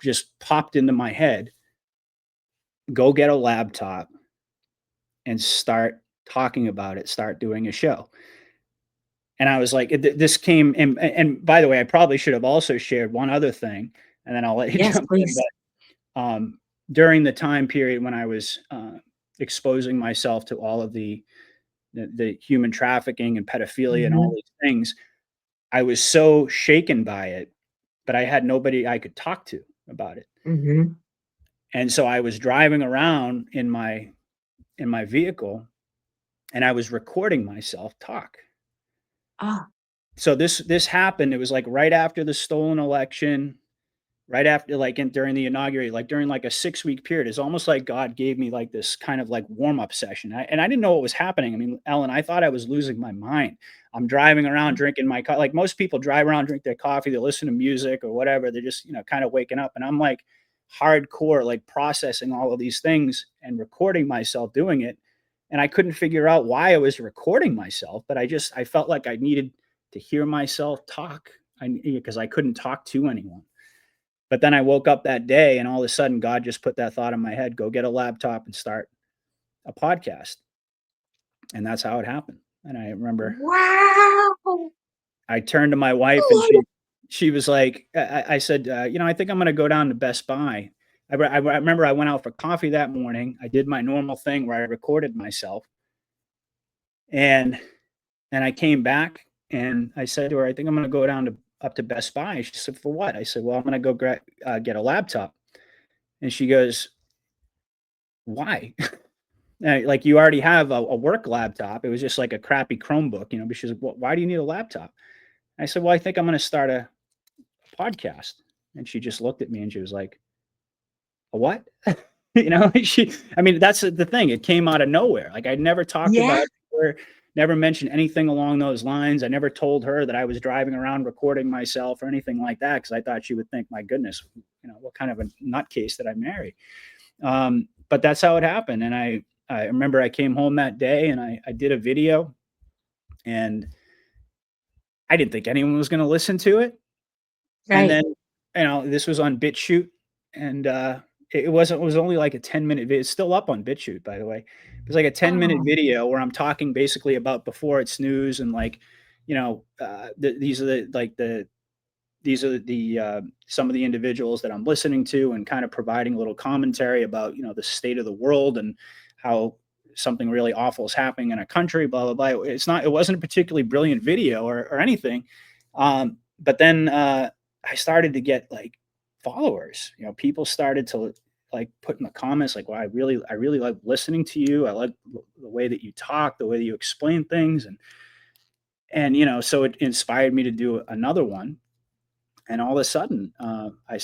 just popped into my head, go get a laptop and start talking about it, start doing a show. And I was like, this came, and by the way, I probably should have also shared one other thing, and then I'll let you Yes, jump in. please. But during the time period when I was exposing myself to all of the human trafficking and pedophilia and all Mhm. these things, I was so shaken by it, but I had nobody I could talk to about it. Mhm. And so I was driving around in my vehicle, and I was recording myself talk. Ah. So this happened. It was like right after the stolen election, right after like during the inauguration, like during like a 6 week period. It's almost like God gave me like this kind of like warm up session. And I didn't know what was happening. I mean, Ellen, I thought I was losing my mind. I'm driving around drinking my like most people drive around, drink their coffee, they listen to music or whatever. They're just kind of waking up, and I'm like hardcore, like processing all of these things and recording myself doing it. And I couldn't figure out why I was recording myself, but I felt like I needed to hear myself talk. Because I couldn't talk to anyone. But then I woke up that day and all of a sudden God just put that thought in my head, go get a laptop and start a podcast. And that's how it happened. And I remember Wow. I turned to my wife and she was like, I said, I think I'm going to go down to Best Buy. I remember I went out for coffee that morning. I did my normal thing where I recorded myself, and I came back and I said to her, I think I'm going to go down to up to Best Buy. She said, for what? I said, well, I'm going to go get a laptop. And she goes, why? Like you already have a work laptop. It was just like a crappy Chromebook, but she's like, well, why do you need a laptop? I said, well, I think I'm going to start a podcast. And she just looked at me and she was like, a what? I mean, that's the thing. It came out of nowhere. Like I'd never talked Yeah. about it before, never mentioned anything along those lines. I never told her that I was driving around recording myself or anything like that. Cause I thought she would think, my goodness, what kind of a nutcase did I marry? But that's how it happened. And I remember I came home that day and I did a video, and I didn't think anyone was going to listen to it. And Right. then, this was on BitChute, and it was only like a 10-minute video. It's still up on BitChute, by the way. It was like a 10-minute Oh. video where I'm talking basically about before it's news and like, these are the some of the individuals that I'm listening to and kind of providing a little commentary about the state of the world and how something really awful is happening in a country, blah blah blah. It wasn't a particularly brilliant video or anything, but then I started to get like followers. You know, people started to like put in the comments like, "Well, I really like listening to you. I like the way that you talk, the way that you explain things," and so it inspired me to do another one. And all of a sudden, I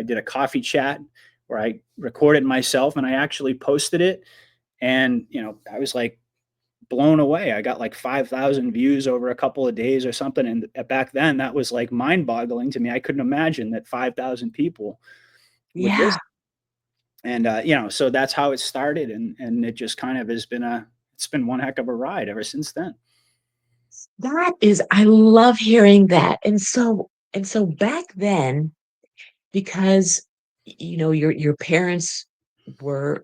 did a coffee chat where I recorded myself and I actually posted it, and I was like blown away. I got like 5,000 views over a couple of days or something, and back then that was like mind-boggling to me. I couldn't imagine that 5,000 people would Yeah. listen. And so that's how it started, and it just kind of it's been one heck of a ride ever since then. That is, I love hearing that. And so back then, because your parents were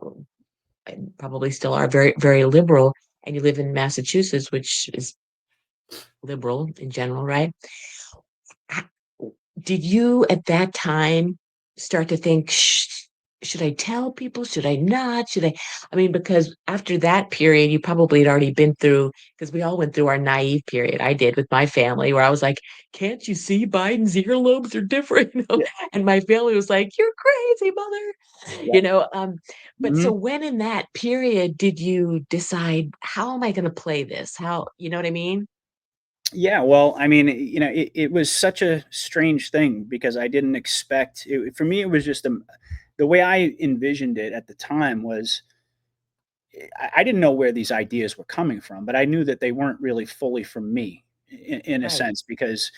and probably still are very, very liberal, and you live in Massachusetts, which is liberal in general, right? h- did you at that time start to think, should I tell people? Should I not? I mean, because after that period, you probably had already been through, because we all went through our naive period. I did with my family, where I was like, can't you see Biden's earlobes are different? Yeah. And my family was like, you're crazy, mother. Yeah. But so Mhm. when in that period did you decide, how am I going to play this? How, you know what I mean? Yeah, well, I mean, it was such a strange thing because I didn't expect it. For me, it was just the way I envisioned it at the time was I didn't know where these ideas were coming from, but I knew that they weren't really fully from me in a Right. sense because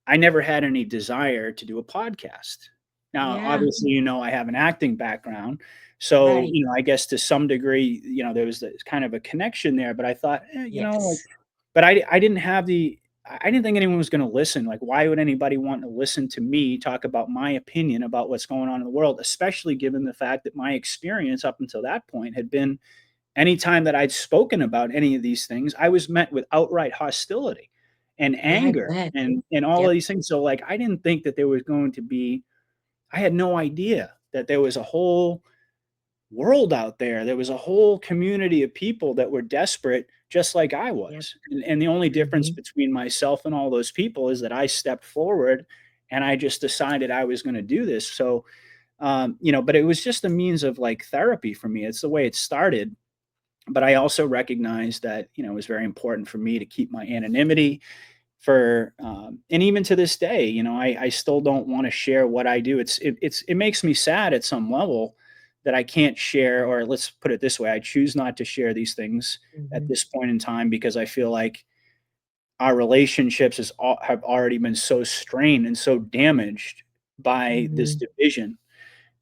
I never had any desire to do a podcast. Now, Yeah. obviously, I have an acting background. So, Right. I guess to some degree, there was this kind of a connection there, but I thought, like, Yes. but I didn't have I didn't think anyone was going to listen. Like, why would anybody want to listen to me talk about my opinion about what's going on in the world, especially given the fact that my experience up until that point had been anytime that I'd spoken about any of these things, I was met with outright hostility and Yeah, I anger bet. and all of Yep. these things. So like I didn't think that there was going to be I had no idea that there was a whole world out there. There was a whole community of people that were desperate just like I Yep. was. And the only difference Hmm. between myself and all those people is that I stepped forward and I just decided I was going to do this. So but it was just a means of like therapy for me. It's the way it started, but I also recognized that it was very important for me to keep my anonymity and even to this day, I still don't want to share what I do. It makes me sad at some level that I can't share, or let's put it this way, I choose not to share these things at Hmm. this point in time because I feel like our relationships have already been so strained and so damaged by this Hmm. division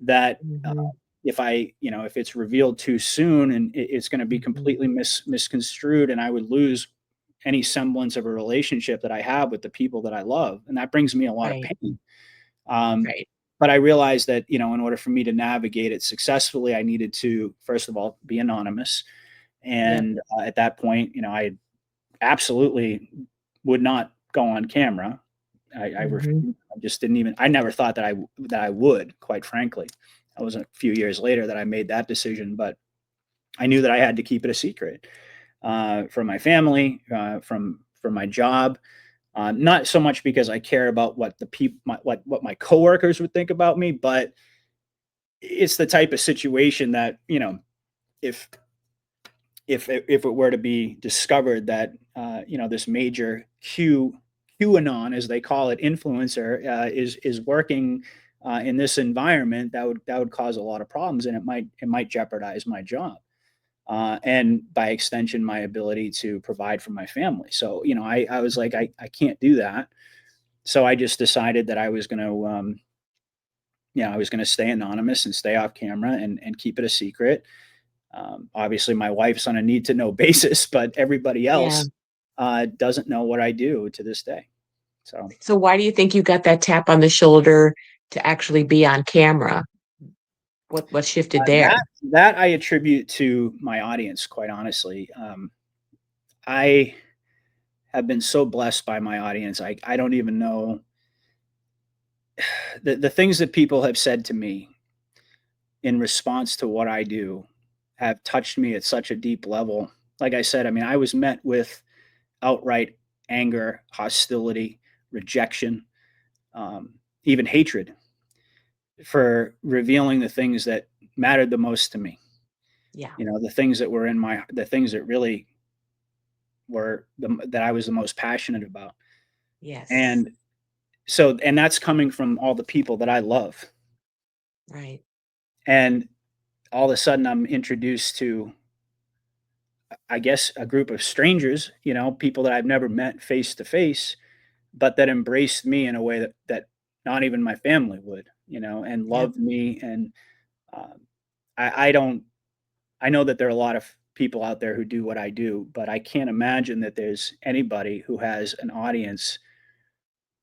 that Hmm. if it's revealed too soon and it's going to be Hmm. completely misconstrued, and I would lose any semblance of a relationship that I have with the people that I love, and that brings me a lot of Right. pain. Um, Right. but I realized that in order for me to navigate it successfully, I needed to first of all be anonymous, Yep. and at that point, I absolutely would not go on camera. I Hmm. refused. I just didn't even. I never thought that I would. Quite frankly, it was a few years later that I made that decision. But I knew that I had to keep it a secret from my family, from my job. Not so much because I care about what the people, what my coworkers would think about me, but it's the type of situation that if if it were to be discovered that this major QAnon, as they call it, influencer is working in this environment, that would cause a lot of problems, and it might jeopardize my job, and by extension my ability to provide for my family. So I was like I can't do that. So I just decided that I was going to I was going to stay anonymous and stay off camera and keep it a secret. Obviously, my wife's on a need to know basis, but everybody Yeah. else doesn't know what I do to this day. So So why do you think you got that tap on the shoulder to actually be on camera? What shifted that there? that I attribute to my audience. Quite honestly, I have been so blessed by my audience. I don't even know the things that people have said to me in response to what I do have touched me at such a deep level. Like I said, I mean, I was met with outright anger, hostility, rejection, even hatred for revealing the things that mattered the most to me. Yeah. You know, the things that were in my, the things that really were that I was the most passionate about. Yes. And so, and that's coming from all the people that I love. Right. And all of a sudden I'm introduced to, I guess, a group of strangers, you know, people that I've never met face to face, but that embraced me in a way that not even my family would, you know, and Yep. loved me. And um, I don't, I know that there are a lot of people out there who do what I do, but I can't imagine that there's anybody who has an audience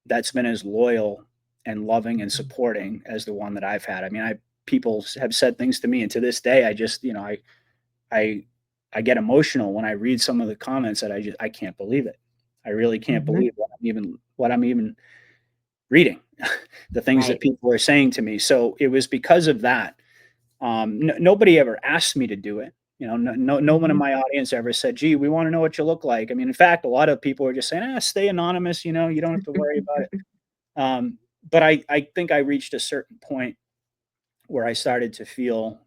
that's been as loyal and loving and Mhm. supporting as the one that I've had. I mean, people have said things to me, and to this day, I just, you know, I I get emotional when I read some of the comments that I can't believe it. I really can't Mhm. believe what I'm even reading, the things that Right. people are saying to me. So it was because of that. Nobody ever asked me to do it. You know, no one in Mhm. my audience ever said, "Gee, we want to know what you look like." I mean, in fact, a lot of people are just saying, "Ah, stay anonymous. You know, you don't have to worry about it." But I think I reached a certain point where I started to feel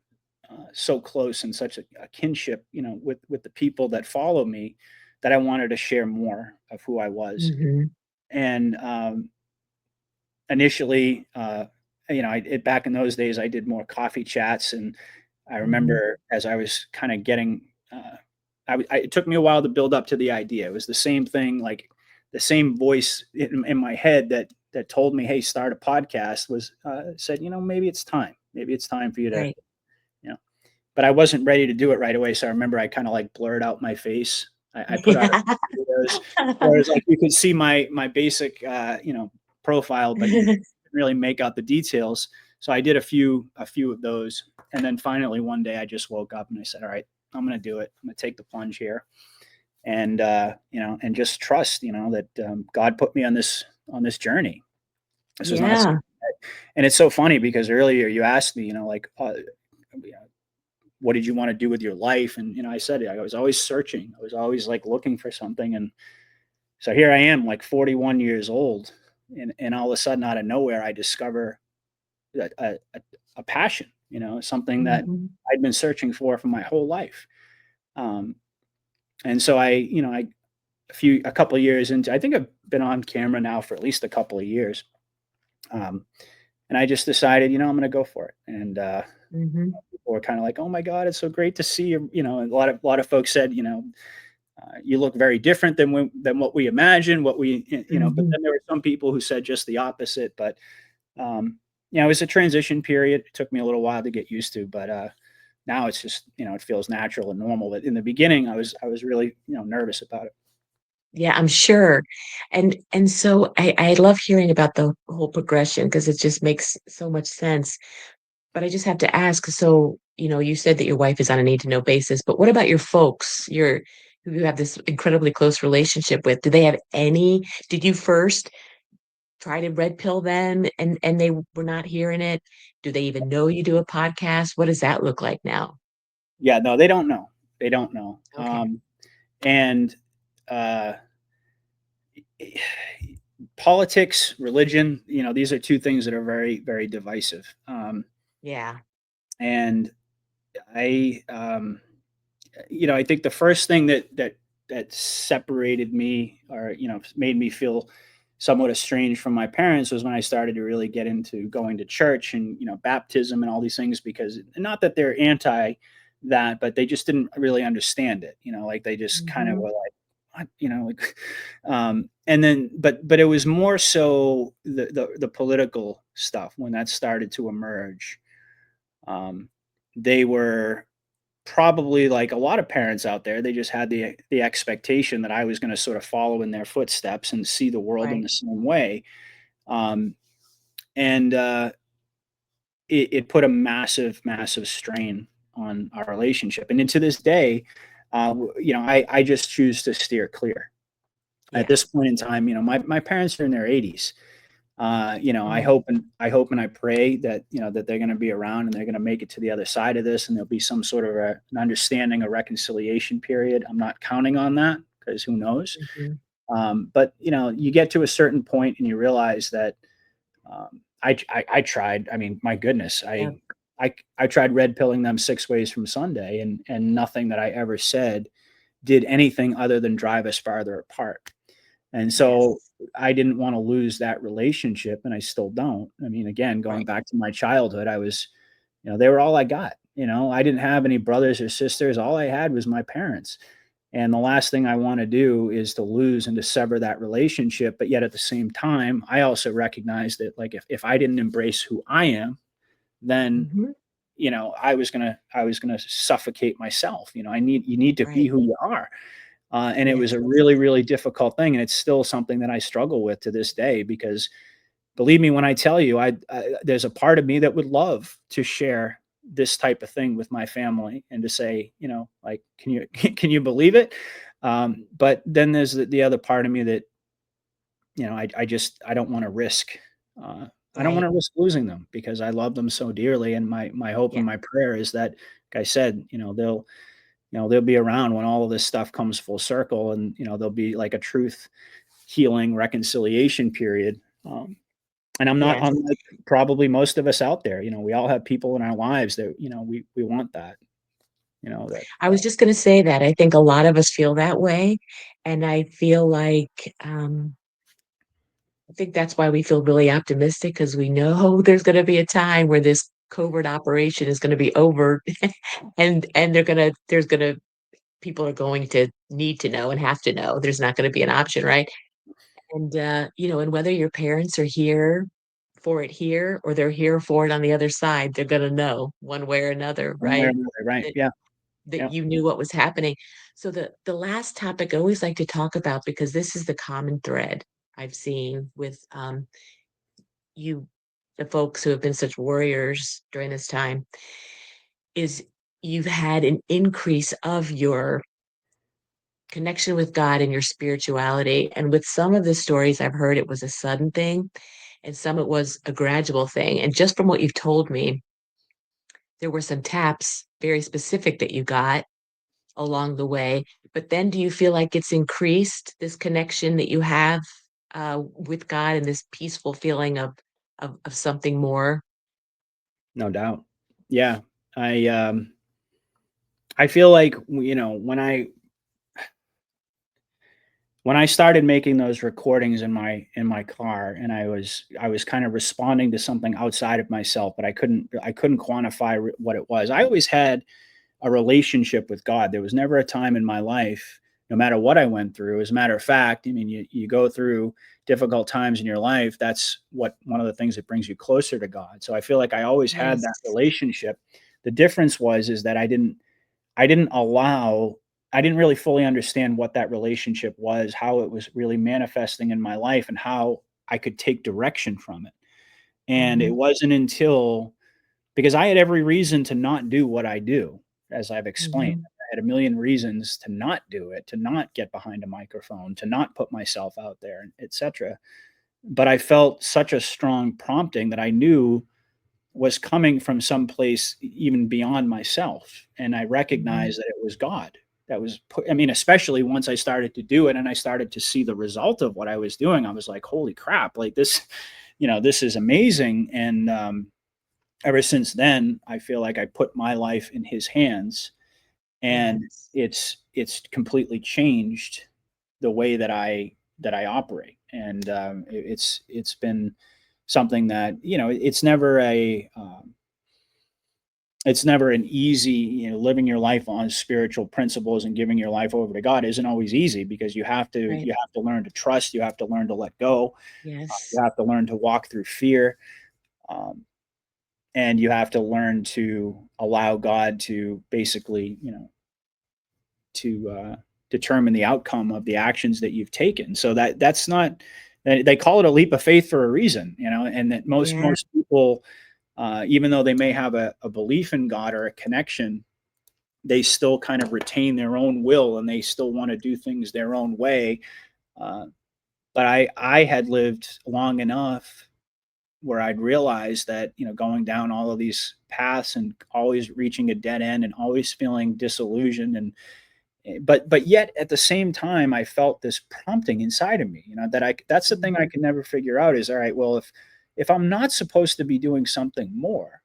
so close and such a kinship, you know, with the people that follow me, that I wanted to share more of who I was. Mhm. And initially, you know, back in those days, I did more coffee chats, and I Mhm. remember as I was kind of getting, it took me a while to build up to the idea. It was the same thing, like the same voice in my head that told me, "Hey, start a podcast." Was said, you know, maybe it's time for you to, Right. you know. But I wasn't ready to do it right away. So I remember I kind of like blurred out my face. I put out a Yeah. few videos where it's like you could see my basic, you know, profile, but you didn't really make out the details. So I did a few of those, and then finally one day I just woke up and I said, "All right, I'm going to do it. I'm going to take the plunge here." And you know, and just trust, you know, that God put me on this journey. This was not something Yeah. and it's so funny because earlier you asked me, you know, like, you know, what did you want to do with your life? And, you know, I said, I was always searching. I was always like looking for something. And so here I am, like 41 years old. And all of a sudden, out of nowhere, I discover a passion, you know, something that Mhm. I'd been searching for my whole life. Um, and so you know, a couple of years into, I think I've been on camera now for at least a couple of years. Um, and I just decided, you know, I'm going to go for it. And Mhm. people were kind of like, "Oh my God, it's so great to see you." You know, and a lot of folks said, you know, you look very different than what we imagined, what we, you know. But Mhm. then there were some people who said just the opposite. But um, you know, it was a transition period. It took me a little while to get used to, but now it's just, you know, it feels natural and normal. But in the beginning, I was really, you know, nervous about it. Yeah, I'm sure. And so I love hearing about the whole progression because it just makes so much sense. But I just have to ask, so, you said that your wife is on a need to know basis, but what about your folks? Who you have this incredibly close relationship with? Do they have any? Did you first try to red pill them and they were not hearing it? Do they even know you do a podcast? What does that look like now? Yeah, no, they don't know. They don't know. Okay. And uh, politics, religion, you know, these are two things that are very, very divisive. Yeah. And I, you know, I think the first thing that separated me, or you know, made me feel somewhat estranged from my parents, was when I started to really get into going to church and, you know, baptism and all these things. Because not that they're anti that, but they just didn't really understand it. You know, like they just kind of Hmm. were like, what, you know, like, and then, but it was more so the political stuff when that started to emerge. Um, they were probably like a lot of parents out there, they just had the expectation that I was going to sort of follow in their footsteps and see the world in Right. the same way. Um, and it put a massive, massive strain on our relationship. And to this day, you know, I just choose to steer clear. At this Yes. point in time, you know, my parents are in their 80s. I Mm, hope and I pray that, that they're going to be around and they're going to make it to the other side of this, and there'll be some sort of an understanding, a reconciliation period. I'm not counting on that because who knows? mhm. But you get to a certain point and you realize that I tried. I mean, my goodness, Yeah. I tried red pilling them 6 ways from Sunday, and nothing that I ever said did anything other than drive us farther apart. And so Yes. I didn't want to lose that relationship, and I still don't. I mean, again, going Right. back to my childhood, they were all I got. I didn't have any brothers or sisters. All I had was my parents. And the last thing I want to do is to lose and to sever that relationship. But yet at the same time, I also recognize that, like, if I didn't embrace who I am, then Mhm. I was gonna suffocate myself. You need to be Right. who you are. And it was Yes. a really, really difficult thing, and it's still something that I struggle with to this day because believe me when I tell you, there's a part of me that would love to share this type of thing with my family and to say, like, can you can you believe it? But then there's the other part of me that I don't want to risk. Uh, I don't want Right. to risk losing them because I love them so dearly, and my hope and Yeah. my prayer is that, like I said, they'll be around when all of this stuff comes full circle, and there'll be like a truth healing reconciliation period. And I'm not Yes. unlike probably most of us out there. We all have people in our lives that we want that. That I was just gonna say that. I think a lot of us feel that way, and I feel like, I think that's why we feel really optimistic because we know there's gonna be a time where this covert operation is gonna be over, and there's gonna people are going to need to know and have to know. There's not gonna be an option, right? And, and whether your parents are here for it here or they're here for it on the other side, they're gonna know one way or another, one way or right? another, right? That Yeah, that yeah. you knew what was happening. So the last topic I always like to talk about, because this is the common thread I've seen with, you the folks who have been such warriors during this time, is you've had an increase of your connection with God and your spirituality. And with some of the stories I've heard, it was a sudden thing, and some it was a gradual thing. And just from what you've told me, there were some taps very specific that you got along the way. But then do you feel like it's increased this connection that you have with God and this peaceful feeling of something more? No doubt. Yeah. I feel like when I started making those recordings in my car, and I was kind of responding to something outside of myself, but I couldn't quantify what it was. I always had a relationship with God. There was never a time in my life, no matter what I went through. As a matter of fact, I mean, you go through difficult times in your life. That's one of the things that brings you closer to God. So I feel like I always had Yes. that relationship. The difference was is that I didn't really fully understand what that relationship was, how it was really manifesting in my life, and how I could take direction from it. And it Hmm. wasn't until because I had every reason to not do what I do, as I've explained. Hmm. I had a million reasons to not do it, to not get behind a microphone, to not put myself out there, etc. But I felt such a strong prompting that I knew was coming from some place even beyond myself, and I Hmm. recognized that it was God that was I mean, especially once I started to do it and I started to see the result of what I was doing, I was like, "Holy crap, like this, this is amazing." And ever since then, I feel like I put my life in his hands, and Yes. it's completely changed the way that I operate. And it's been something that it's never an easy, living your life on spiritual principles and giving your life over to God isn't always easy because you have to Right. you have to learn to trust, you have to learn to let go, you Yes. have to learn to walk through fear. Um, and you have to learn to allow God to basically, to determine the outcome of the actions that you've taken. So that's not they call it a leap of faith for a reason, and that most Yeah. most people, even though they may have a belief in God or a connection, they still kind of retain their own will and they still want to do things their own way. Uh, but I had lived long enough where I'd realized that, going down all of these paths and always reaching a dead end and always feeling disillusioned, and but yet at the same time I felt this prompting inside of me, that that's the thing I Mhm. can never figure out is, all right, well, if I'm not supposed to be doing something more,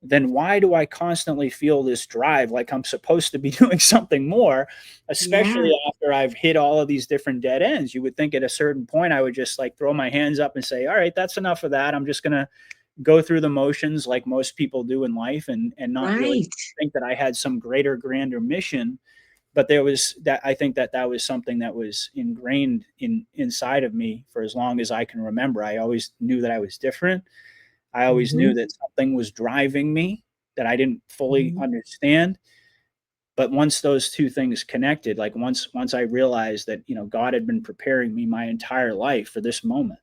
then why do I constantly feel this drive like I'm supposed to be doing something more, Yeah, especially after I've hit all of these different dead ends? You would think at a certain point I would just like throw my hands up and say, all right, that's enough of that. I'm just going to go through the motions like most people do in life, and not really right. think that I had some greater, grander mission. But there was that, I think that that was something that was ingrained inside of me for as long as I can remember. I always knew that I was different. I always knew Mhm, that something was driving me that I didn't fully mhm. understand. But once those two things connected, like once I realized that, God had been preparing me my entire life for this moment,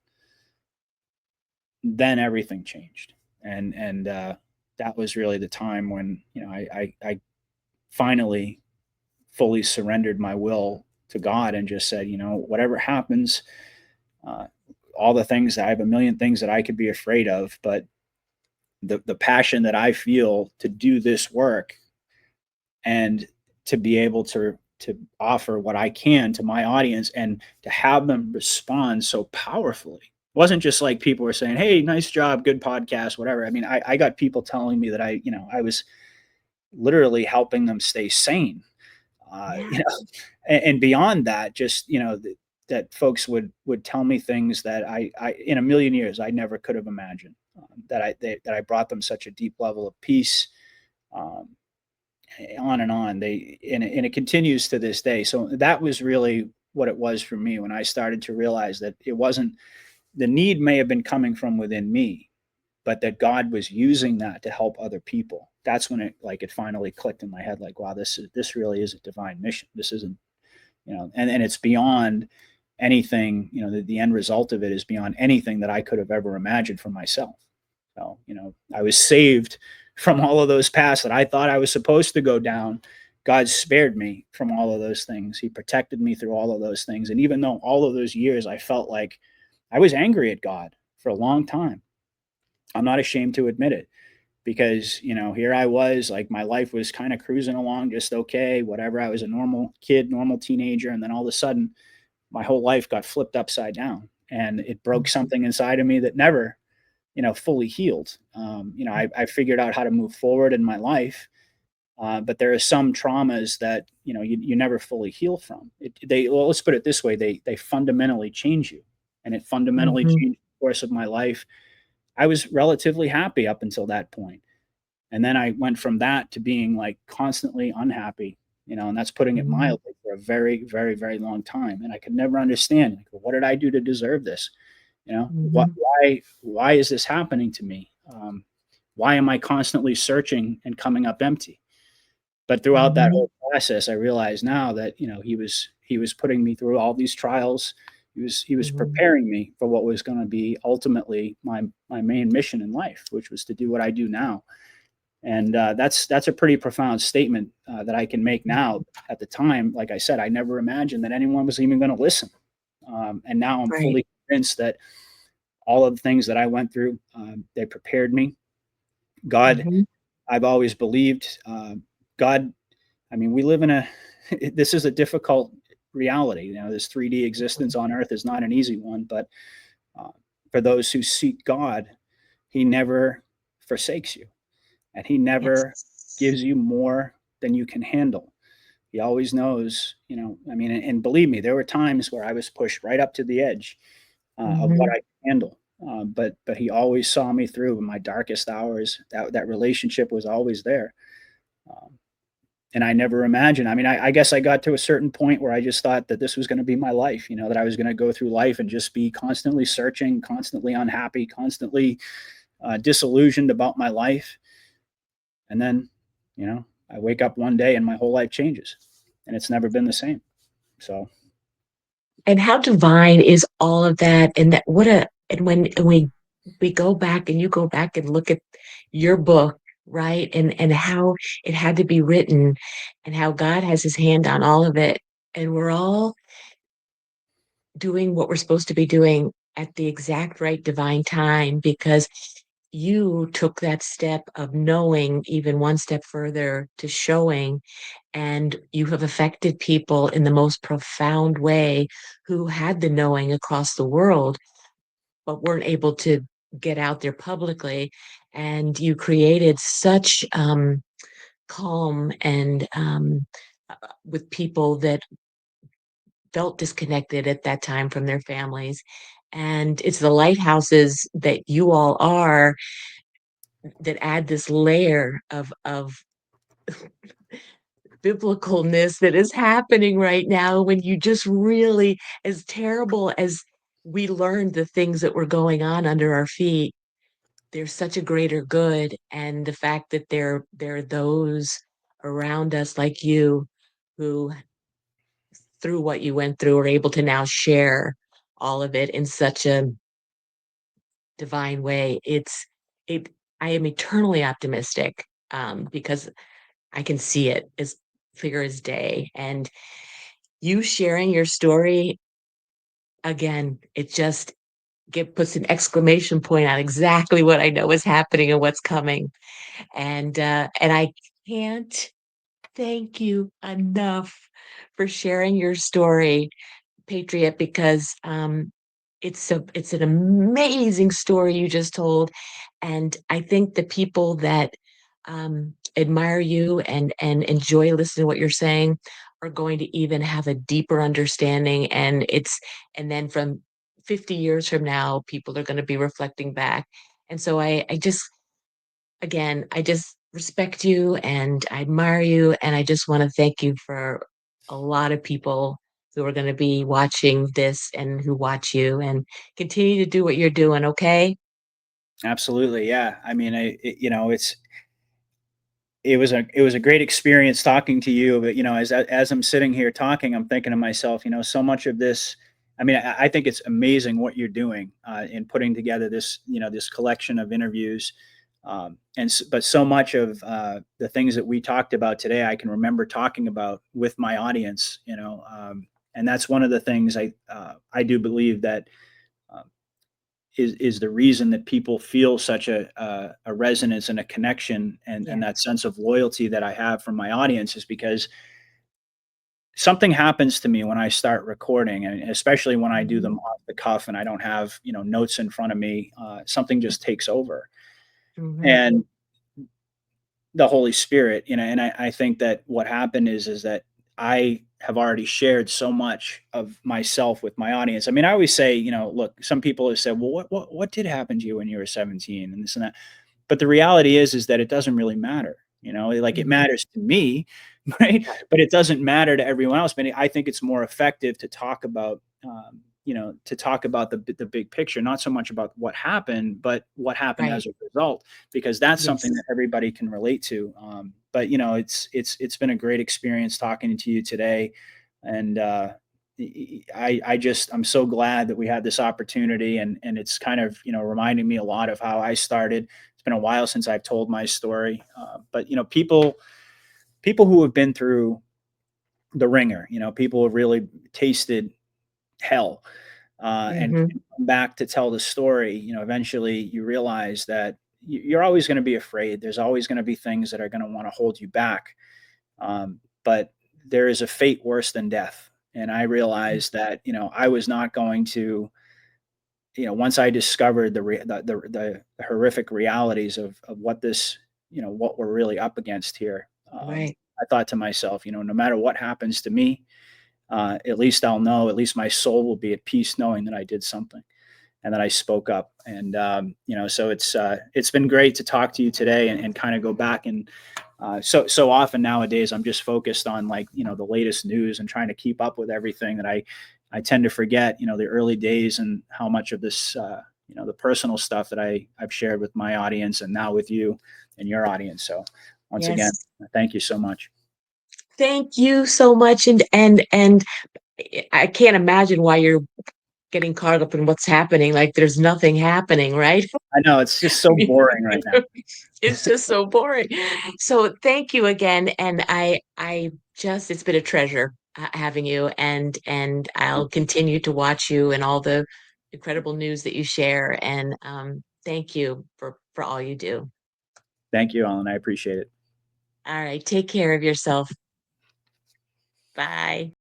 then everything changed. And that was really the time when, I finally fully surrendered my will to God and just said, whatever happens, uh, all the things, I have a million things that I could be afraid of, but the passion that I feel to do this work and to be able to offer what I can to my audience and to have them respond so powerfully. It wasn't just like people were saying, "Hey, nice job, good podcast, whatever." I mean, I got people telling me that I was literally helping them stay sane. Uh, Yeah. you know, and beyond that, just that folks would tell me things that I in a million years I never could have imagined. That I brought them such a deep level of peace. Um, on and on. And it continues to this day. So that was really what it was for me when I started to realize that it wasn't, the need may have been coming from within me, but that God was using that to help other people. That's when it finally clicked in my head, like, wow, this really is a divine mission. This isn't, and it's beyond anything, the end result of it is beyond anything that I could have ever imagined for myself. So, I was saved from all of those paths that I thought I was supposed to go down. God spared me from all of those things. He protected me through all of those things. And even though all of those years I felt like I was angry at God for a long time, I'm not ashamed to admit it, because, here I was, like, my life was kind of cruising along just okay, whatever. I was a normal kid, normal teenager. And then all of a sudden, my whole life got flipped upside down, and it broke Mhm, something inside of me that never, fully healed. I figured out how to move forward in my life, but there are some traumas that you never fully heal from. Well, let's put it this way: they fundamentally change you, and it fundamentally mhm, changed the course of my life. I was relatively happy up until that point, and then I went from that to being like constantly unhappy, and that's putting it mhm, mildly, for a very, very, very long time. And I could never understand, like, what did I do to deserve this? mhm, Why is this happening to me? Why am I constantly searching and coming up empty? But throughout that mhm, whole process, I realize now that, he was putting me through all these trials. He was mhm. preparing me for what was going to be ultimately my main mission in life, which was to do what I do now. And that's a pretty profound statement that I can make now. At the time, like I said, I never imagined that anyone was even going to listen. And now I'm Right. fully convinced that all of the things that I went through, they prepared me. God, Mhm, I've always believed, God. I mean, we live in a this is a difficult reality. This 3D existence on Earth is not an easy one, but uh, for those who seek God, He never forsakes you, and He never yes. gives you more than you can handle. He always knows, I mean, and believe me, there were times where I was pushed right up to the edge of what Mhm, I could handle. But he always saw me through in my darkest hours. That relationship was always there, um, and I never imagined. I mean, I guess I got to a certain point where I just thought that this was going to be my life. That I was going to go through life and just be constantly searching, constantly unhappy, constantly disillusioned about my life. And then, I wake up one day and my whole life changes, and it's never been the same. So and how divine is all of that, and that what a and when we go back and you go back and look at your book, right? And how it had to be written and how God has his hand on all of it. And we're all doing what we're supposed to be doing at the exact right divine time because you took that step of knowing even one step further to showing, and you have affected people in the most profound way who had the knowing across the world but weren't able to get out there publicly. And you created such calm and with people that felt disconnected at that time from their families. And it's the lighthouses that you all are that add this layer of biblicalness that is happening right now when you just really, as terrible as we learned the things that were going on under our feet, there's such a greater good. And the fact that there are those around us like you who, through what you went through, are able to now share all of it in such a divine way. It I am eternally optimistic because I can see it as clear as day. And you sharing your story again, it just puts an exclamation point on exactly what I know is happening and what's coming. And I can't thank you enough for sharing your story, Patriot, because it's an amazing story you just told, and I think the people that admire you and enjoy listening to what you're saying are going to even have a deeper understanding, and then from 50 years from now, people are going to be reflecting back, and so I just again, I just respect you and I admire you. And I just want to thank you for a lot of people who are going to be watching this and who watch you and continue to do what you're doing. Okay. Absolutely, yeah. I mean, it was a great experience talking to you. But as I'm sitting here talking, I'm thinking to myself, so much of this. I mean, I think it's amazing what you're doing in putting together this collection of interviews. But so much of the things that we talked about today, I can remember talking about with my audience. And that's one of the things I do believe that. Um, is the reason that people feel such a resonance and a connection and Yeah. that sense of loyalty that I have from my audience is because something happens to me when I start recording, and especially when I do Hmm. them off the cuff and I don't have notes in front of me. Something just takes over, Hmm. and the Holy Spirit, and I think that what happened is that I have already shared so much of myself with my audience. I mean, I always say, look, some people have said, well, what did happen to you when you were 17 and this and that. But the reality is that it doesn't really matter. Like it Hmm. matters to me, right? Right. But it doesn't matter to everyone else. But I think it's more effective to talk about, the big picture, not so much about what happened, but what happened Right. as a result, because that's something that Yes. everybody can relate to. But it's been a great experience talking to you today, and I'm so glad that we had this opportunity, and it's kind of reminding me a lot of how I started. It's been a while since I've told my story, but people who have been through the ringer, people who have really tasted hell, and Hmm. come back to tell the story. Eventually you realize that you're always going to be afraid. There's always going to be things that are going to want to hold you back, but there is a fate worse than death. And I realized that I was not going to once I discovered the horrific realities of what we're really up against here, Right. I thought to myself, no matter what happens to me, at least I'll know, at least my soul will be at peace knowing that I did something and that I spoke up. And so it's been great to talk to you today and kind of go back and so often nowadays I'm just focused on like the latest news and trying to keep up with everything that I tend to forget the early days and how much of this the personal stuff that I've shared with my audience and now with you and your audience. So once again, Yes. thank you so much. Thank you so much. And I can't imagine why you're getting caught up in what's happening. Like there's nothing happening, right? I know it's just so boring right now. It's just so boring. So thank you again. And I just, it's been a treasure having you and I'll continue to watch you and all the incredible news that you share. And thank you for all you do. Thank you, Alan. I appreciate it. All right. Take care of yourself. Bye.